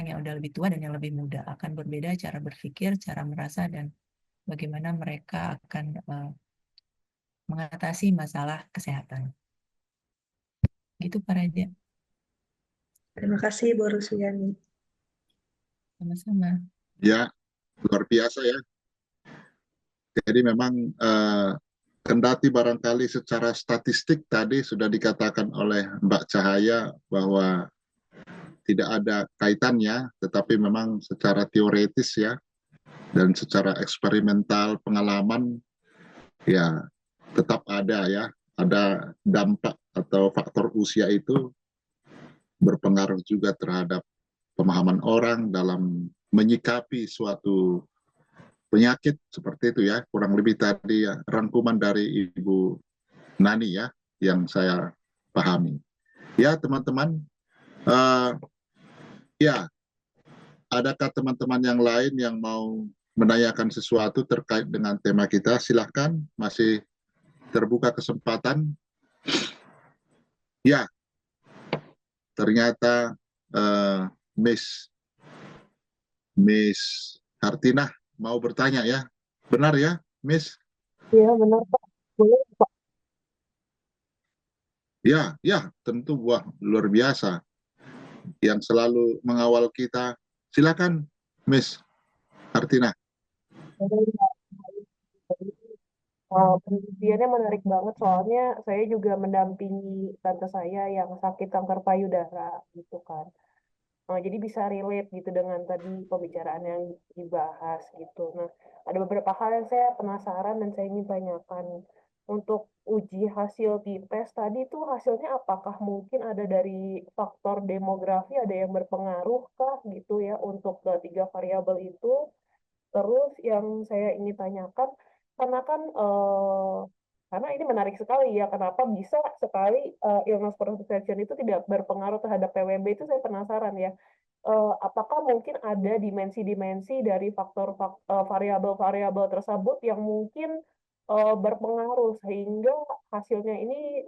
yang udah lebih tua dan yang lebih muda akan berbeda cara berpikir, cara merasa, dan bagaimana mereka akan mengatasi masalah kesehatan. Gitu Pak Raja. Terima kasih, Bu Rusliani. Sama-sama. Ya, luar biasa ya. Jadi memang kendati barangkali secara statistik tadi sudah dikatakan oleh Mbak Cahaya bahwa tidak ada kaitannya, tetapi memang secara teoretis ya dan secara eksperimental pengalaman ya tetap ada ya, ada dampak atau faktor usia itu berpengaruh juga terhadap pemahaman orang dalam menyikapi suatu penyakit seperti itu ya, kurang lebih tadi ya, rangkuman dari Ibu Nani ya, yang saya pahami. Ya teman-teman, uh, ya adakah teman-teman yang lain yang mau menanyakan sesuatu terkait dengan tema kita? Silahkan, masih terbuka kesempatan. Ya, ternyata uh, Miss Miss Hartinah mau bertanya ya. Benar ya, Miss? Iya, benar, Pak. Boleh, Pak. Ya, ya, tentu wah luar biasa yang selalu mengawal kita. Silakan, Miss Hartinah. Boleh, Pak. Penelitiannya menarik banget, soalnya saya juga mendampingi tante saya yang sakit kanker payudara, gitu kan. Jadi bisa relate gitu dengan tadi pembicaraan yang dibahas gitu. Nah, ada beberapa hal yang saya penasaran dan saya ingin tanyakan. Untuk uji hasil di tes tadi tuh hasilnya apakah mungkin ada dari faktor demografi, ada yang berpengaruh kah gitu ya untuk ketiga variabel itu? Terus yang saya ingin tanyakan, karena kan Karena ini menarik sekali ya, kenapa bisa sekali illness perception itu tidak berpengaruh terhadap PWB, itu saya penasaran ya. Apakah mungkin ada dimensi-dimensi dari variabel-variabel tersebut yang mungkin berpengaruh sehingga hasilnya ini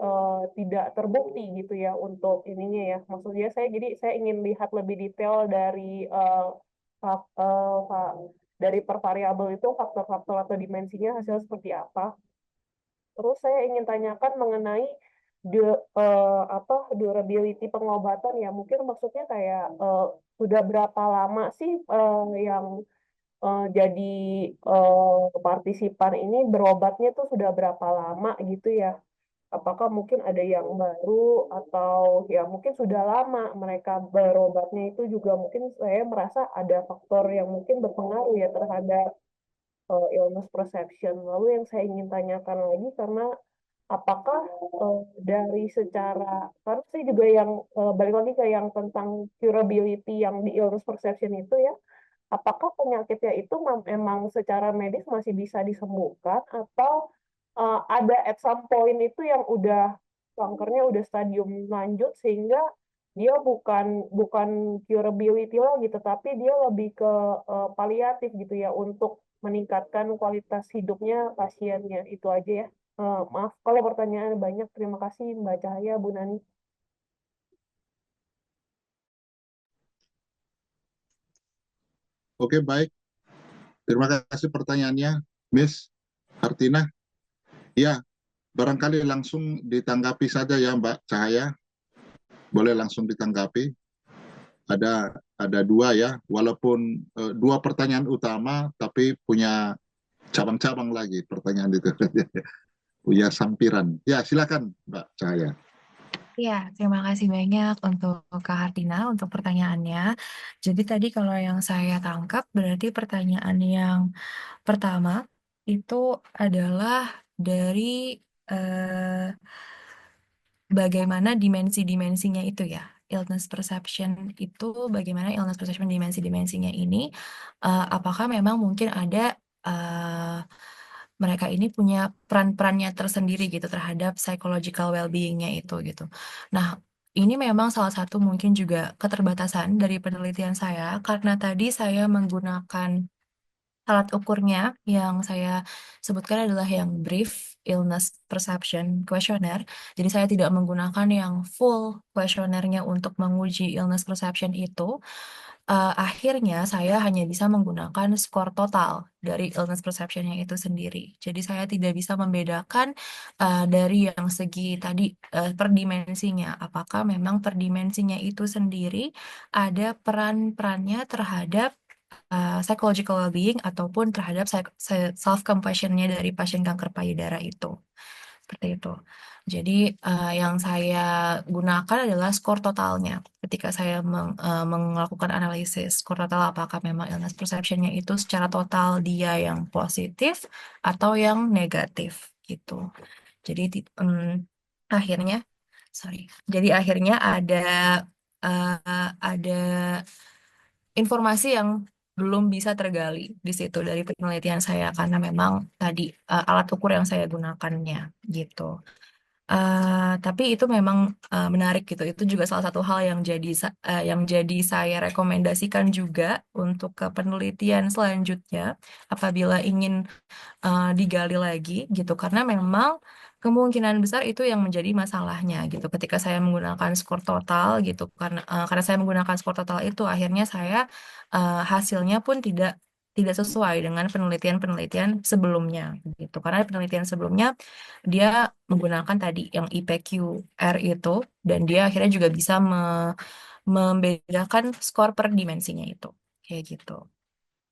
tidak terbukti gitu ya untuk ininya ya. Maksudnya saya ingin lihat lebih detail dari dari per variabel itu faktor-faktor atau dimensinya hasil seperti apa. Terus saya ingin tanyakan mengenai durability pengobatan ya. Mungkin maksudnya kayak sudah berapa lama sih yang jadi partisipan ini berobatnya tuh sudah berapa lama gitu ya? Apakah mungkin ada yang baru atau ya mungkin sudah lama mereka berobatnya itu juga mungkin saya merasa ada faktor yang mungkin berpengaruh ya terhadap illness perception. Lalu yang saya ingin tanyakan lagi karena apakah dari secara karena saya juga yang balik lagi ke yang tentang curability yang di illness perception itu ya, apakah penyakitnya itu memang secara medis masih bisa disembuhkan atau ada at some point itu yang udah kankernya udah stadium lanjut sehingga dia bukan bukan curability lagi tetapi dia lebih ke paliatif gitu ya untuk meningkatkan kualitas hidupnya pasiennya. Itu aja ya. Maaf kalau pertanyaan banyak. Terima kasih Mbak Cahaya, Bu Nani. Oke, baik. Terima kasih pertanyaannya, Miss Artina. Ya, barangkali langsung ditanggapi saja ya Mbak Cahaya. Boleh langsung ditanggapi. Ada dua ya, walaupun dua pertanyaan utama, tapi punya cabang-cabang lagi pertanyaan itu. Punya sampiran. Ya, silakan Mbak Cahaya. Ya, terima kasih banyak untuk Kak Hartina untuk pertanyaannya. Jadi tadi kalau yang saya tangkap berarti pertanyaan yang pertama itu adalah dari eh, bagaimana dimensi-dimensinya itu ya. Illness perception itu bagaimana illness perception dimensi-dimensinya ini apakah memang mungkin ada mereka ini punya peran-perannya tersendiri gitu terhadap psychological well-being-nya itu gitu. Nah, ini memang salah satu mungkin juga keterbatasan dari penelitian saya karena tadi saya menggunakan alat ukurnya yang saya sebutkan adalah yang brief illness perception questionnaire. Jadi saya tidak menggunakan yang full kuesionernya untuk menguji illness perception itu. Akhirnya saya hanya bisa menggunakan skor total dari illness perception-nya itu sendiri. Jadi saya tidak bisa membedakan dari yang segi tadi per dimensinya. Apakah memang per dimensinya itu sendiri ada peran-perannya terhadap psychological well-being ataupun terhadap self-compassion-nya dari pasien kanker payudara itu. Seperti itu. Jadi yang saya gunakan adalah skor totalnya. Ketika saya melakukan analisis skor total apakah memang illness perception-nya itu secara total dia yang positif atau yang negatif gitu. Jadi akhirnya sorry. Jadi akhirnya ada informasi yang belum bisa tergali di situ dari penelitian saya karena memang tadi alat ukur yang saya gunakannya gitu. Tapi itu memang menarik gitu. Itu juga salah satu hal yang jadi saya rekomendasikan juga untuk ke penelitian selanjutnya apabila ingin digali lagi gitu karena memang kemungkinan besar itu yang menjadi masalahnya gitu ketika saya menggunakan skor total gitu karena saya menggunakan skor total itu akhirnya saya hasilnya pun tidak sesuai dengan penelitian-penelitian sebelumnya gitu karena penelitian sebelumnya dia menggunakan tadi yang IPQR itu dan dia akhirnya juga bisa membedakan skor per dimensinya itu kayak gitu.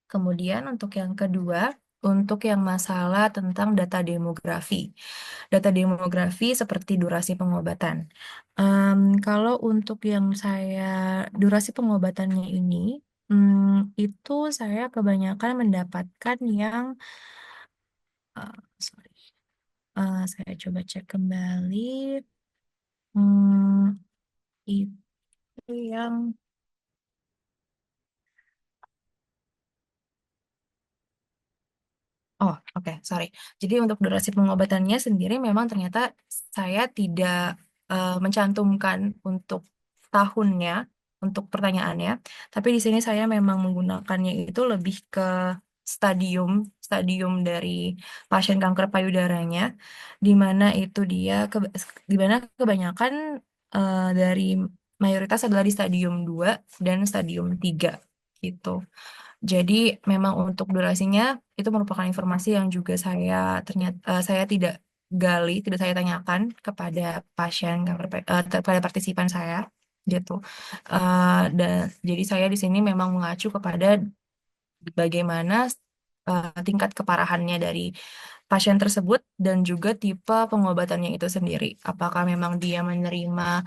Kemudian untuk yang kedua, untuk yang masalah tentang data demografi. Data demografi seperti durasi pengobatan. Kalau untuk yang durasi pengobatannya ini, itu saya kebanyakan mendapatkan yang, sorry, saya coba cek kembali, hmm, itu yang Oh, oke, sorry. Jadi untuk durasi pengobatannya sendiri memang ternyata saya tidak mencantumkan untuk tahunnya, untuk pertanyaannya. Tapi di sini saya memang menggunakannya itu lebih ke stadium, stadium dari pasien kanker payudaranya, di mana itu dia, di mana kebanyakan dari mayoritas adalah di stadium 2 dan stadium 3 gitu. Jadi memang untuk durasinya itu merupakan informasi yang juga saya ternyata saya tidak gali, tidak saya tanyakan kepada pasien kanker kepada partisipan saya gitu. Dan jadi saya di sini memang mengacu kepada bagaimana tingkat keparahannya dari pasien tersebut dan juga tipe pengobatannya itu sendiri. Apakah memang dia menerima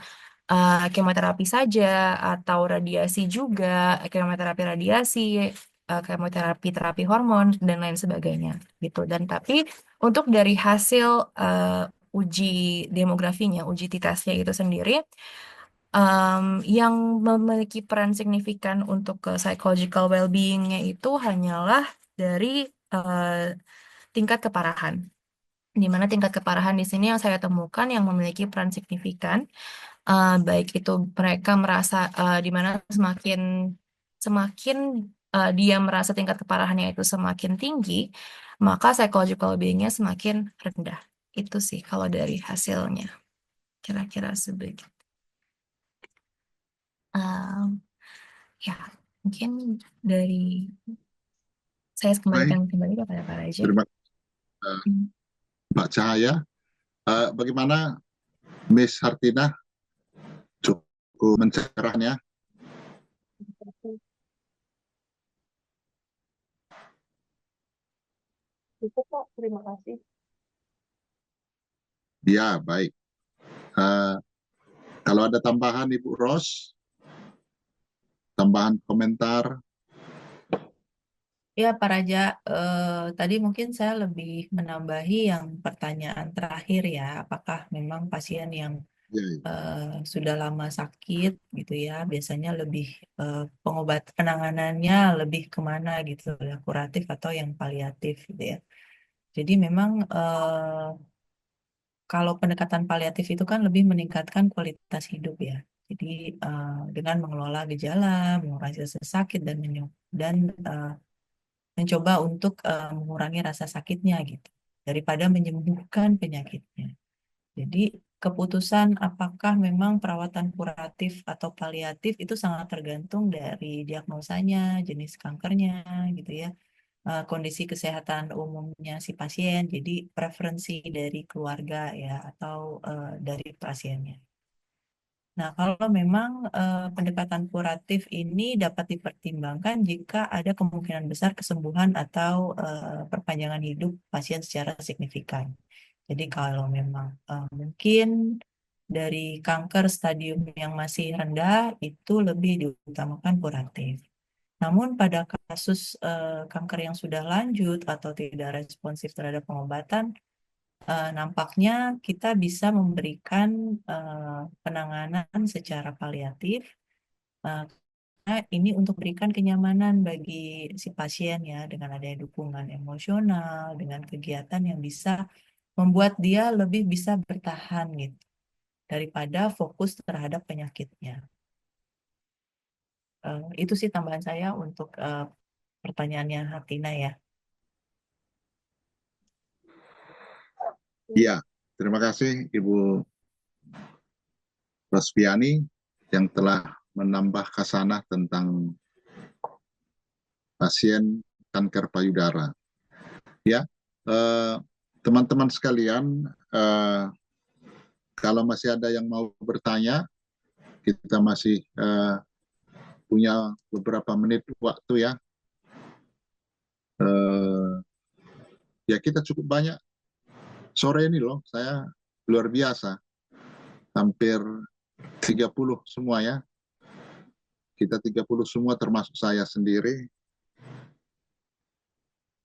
kemoterapi saja atau radiasi juga, kemoterapi radiasi, kemoterapi terapi hormon dan lain sebagainya gitu. Dan tapi untuk dari hasil uji demografinya, uji titasnya itu sendiri, yang memiliki peran signifikan untuk ke psychological well-being-nya itu hanyalah dari tingkat keparahan. Di mana tingkat keparahan di sini yang saya temukan yang memiliki peran signifikan, baik itu mereka merasa di mana semakin semakin dia merasa tingkat keparahannya itu semakin tinggi, maka psychological well-being-nya semakin rendah. Itu sih kalau dari hasilnya, kira-kira sebegitu. Um, ya, mungkin dari saya Baik, kembalikan kembali kepada Pak Raja. terima kasih Mbak Cahaya. Bagaimana Miss Hartina, cukup mencerahnya? Cukup Pak, terima kasih. Ya, baik. Kalau ada tambahan Ibu Ros, tambahan komentar. Ya, Pak Raja, tadi mungkin saya lebih menambahi yang pertanyaan terakhir ya, apakah memang pasien yang Ya, ya. sudah lama sakit gitu ya, biasanya lebih pengobat penanganannya lebih kemana gitu ya, kuratif atau yang paliatif gitu ya. Jadi memang kalau pendekatan paliatif itu kan lebih meningkatkan kualitas hidup ya. Jadi dengan mengelola gejala, mengurangi rasa sakit dan mencoba untuk mengurangi rasa sakitnya gitu, daripada menyembuhkan penyakitnya. Jadi keputusan apakah memang perawatan kuratif atau paliatif itu sangat tergantung dari diagnosanya, jenis kankernya gitu ya, kondisi kesehatan umumnya si pasien, jadi preferensi dari keluarga ya atau dari pasiennya. Nah, kalau memang pendekatan kuratif ini dapat dipertimbangkan jika ada kemungkinan besar kesembuhan atau perpanjangan hidup pasien secara signifikan. Jadi kalau memang mungkin dari kanker stadium yang masih rendah itu lebih diutamakan kuratif. Namun pada kasus kanker yang sudah lanjut atau tidak responsif terhadap pengobatan, nampaknya kita bisa memberikan penanganan secara paliatif. Karena ini untuk berikan kenyamanan bagi si pasien ya, dengan adanya dukungan emosional, dengan kegiatan yang bisa membuat dia lebih bisa bertahan gitu daripada fokus terhadap penyakitnya. Itu sih tambahan saya untuk pertanyaannya Hartina ya. Iya, terima kasih Ibu Rosviani yang telah menambah khasanah tentang pasien kanker payudara. Ya, teman-teman sekalian, kalau masih ada yang mau bertanya, kita masih punya beberapa menit waktu ya. Ya kita cukup banyak sore ini loh, saya luar biasa, hampir 30 semua ya. Kita 30 semua termasuk saya sendiri,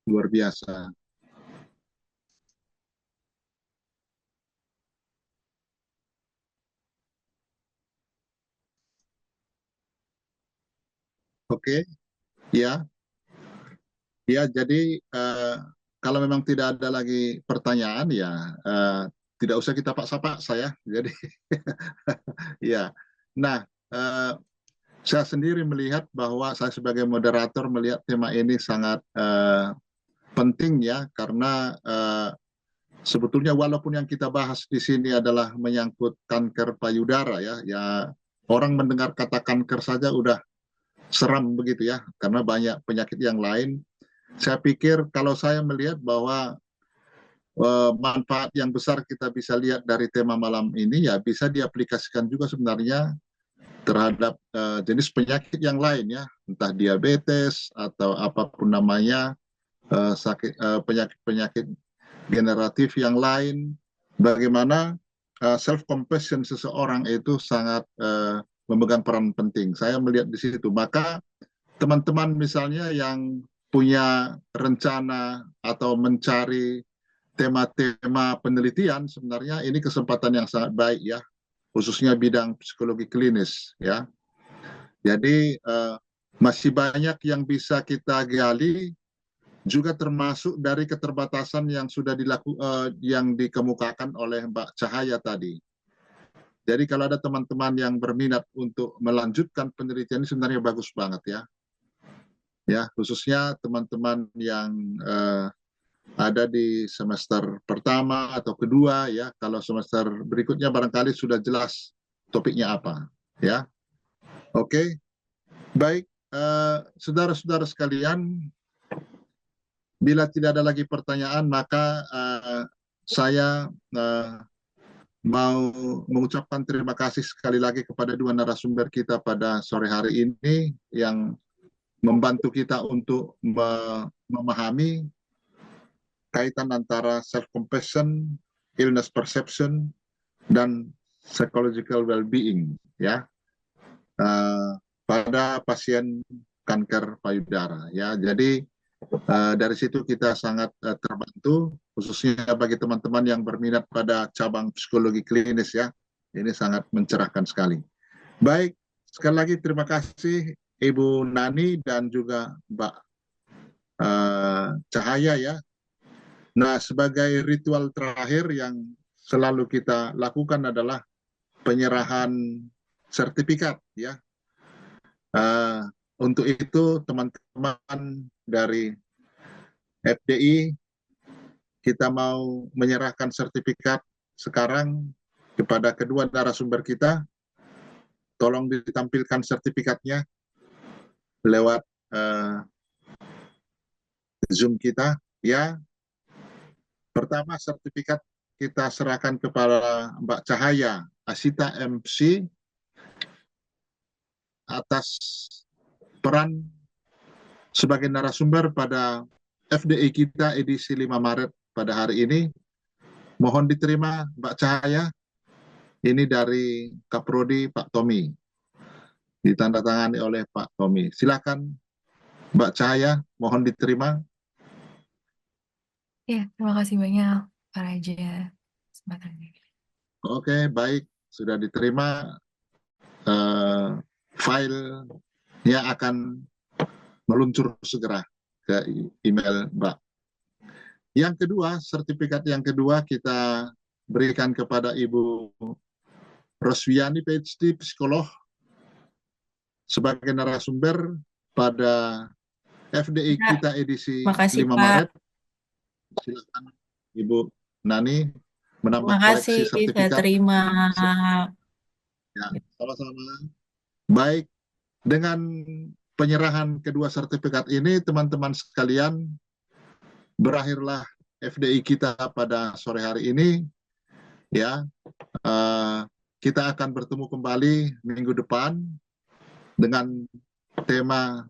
luar biasa. Oke, ya, ya. Jadi kalau memang tidak ada lagi pertanyaan ya tidak usah kita paksa-paksa ya. Jadi ya. Nah, saya sendiri melihat bahwa saya sebagai moderator melihat tema ini sangat penting ya, karena sebetulnya walaupun yang kita bahas di sini adalah menyangkut kanker payudara ya orang mendengar kata kanker saja udah seram begitu ya, karena banyak penyakit yang lain. Saya pikir kalau saya melihat bahwa manfaat yang besar kita bisa lihat dari tema malam ini ya bisa diaplikasikan juga sebenarnya terhadap jenis penyakit yang lain ya, entah diabetes atau apapun namanya, penyakit-penyakit generatif yang lain. Bagaimana self-compassion seseorang itu sangat memegang peran penting. Saya melihat di situ. Maka teman-teman misalnya yang punya rencana atau mencari tema-tema penelitian, sebenarnya ini kesempatan yang sangat baik ya, khususnya bidang psikologi klinis ya. Jadi masih banyak yang bisa kita gali, juga termasuk dari keterbatasan yang sudah yang dikemukakan oleh Mbak Cahaya tadi. Jadi kalau ada teman-teman yang berminat untuk melanjutkan penelitian ini sebenarnya bagus banget ya. Ya, khususnya teman-teman yang ada di semester pertama atau kedua ya. Kalau semester berikutnya barangkali sudah jelas topiknya apa ya. Oke. Baik, saudara-saudara sekalian, bila tidak ada lagi pertanyaan, maka saya mau mengucapkan terima kasih sekali lagi kepada dua narasumber kita pada sore hari ini yang membantu kita untuk memahami kaitan antara self-compassion, illness perception, dan psychological well-being ya pada pasien kanker payudara ya. Jadi dari situ kita sangat terbantu, khususnya bagi teman-teman yang berminat pada cabang psikologi klinis ya. Ini sangat mencerahkan sekali. Baik, sekali lagi terima kasih Ibu Nani dan juga Mbak Cahaya ya. Nah, sebagai ritual terakhir yang selalu kita lakukan adalah penyerahan sertifikat ya. Untuk itu teman-teman dari FDI, kita mau menyerahkan sertifikat sekarang kepada kedua narasumber kita. Tolong ditampilkan sertifikatnya lewat Zoom kita ya. Pertama, sertifikat kita serahkan kepada Mbak Cahaya Asita MC atas peran sebagai narasumber pada FDI kita edisi 5 Maret pada hari ini. Mohon diterima Mbak Cahaya. Ini dari Kaprodi Pak Tommy. Ditandatangani oleh Pak Tommy. Silakan Mbak Cahaya, mohon diterima. Ya, terima kasih banyak Pak Raja. Kesempatannya. Oke, baik. Sudah diterima. Filenya akan meluncur segera ke email Mbak. Yang kedua, sertifikat yang kedua kita berikan kepada Ibu Roswiani PhD, psikolog, sebagai narasumber pada FDI kita edisi Makasih, 5 Pak. Maret. Silakan Ibu Nani menambah koleksi Makasih, saya sertifikat. terima. Ya, sama-sama. Baik, dengan penyerahan kedua sertifikat ini, teman-teman sekalian, berakhirlah FDI kita pada sore hari ini. Ya, kita akan bertemu kembali minggu depan dengan tema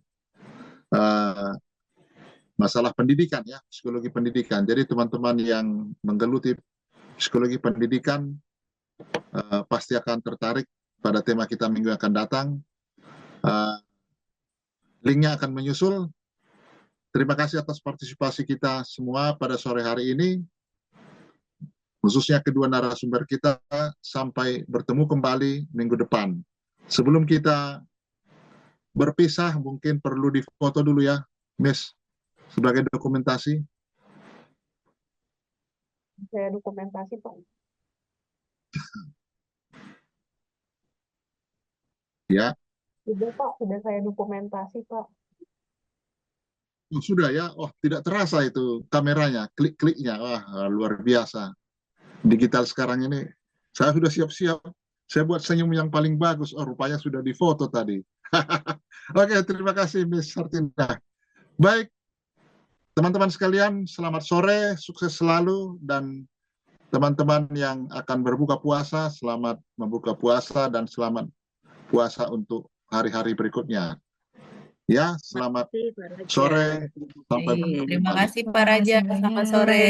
masalah pendidikan ya, psikologi pendidikan. Jadi teman-teman yang menggeluti psikologi pendidikan pasti akan tertarik pada tema kita minggu yang akan datang. Linknya akan menyusul. Terima kasih atas partisipasi kita semua pada sore hari ini, khususnya kedua narasumber kita. Sampai bertemu kembali minggu depan. Sebelum kita berpisah, mungkin perlu difoto dulu ya, Miss, sebagai dokumentasi. Saya dokumentasi, Pak. Ya, Sudah, Pak. Sudah saya dokumentasi, Pak. oh, sudah ya. Oh, tidak terasa itu kameranya, klik-kliknya. Wah, luar biasa. Digital sekarang ini, saya sudah siap-siap. Saya buat senyum yang paling bagus. Oh, rupanya sudah difoto tadi. Oke, terima kasih Miss Sartina. Baik, teman-teman sekalian, selamat sore, sukses selalu, dan teman-teman yang akan berbuka puasa, selamat membuka puasa dan selamat puasa untuk hari-hari berikutnya. Ya, selamat sore, sampai Terima kembali. kasih Pak Raja, selamat sore.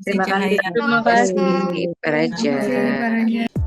Terima kasih. Cahaya. Terima kasih, Pak Terima Raja. kasih, Pak Raja.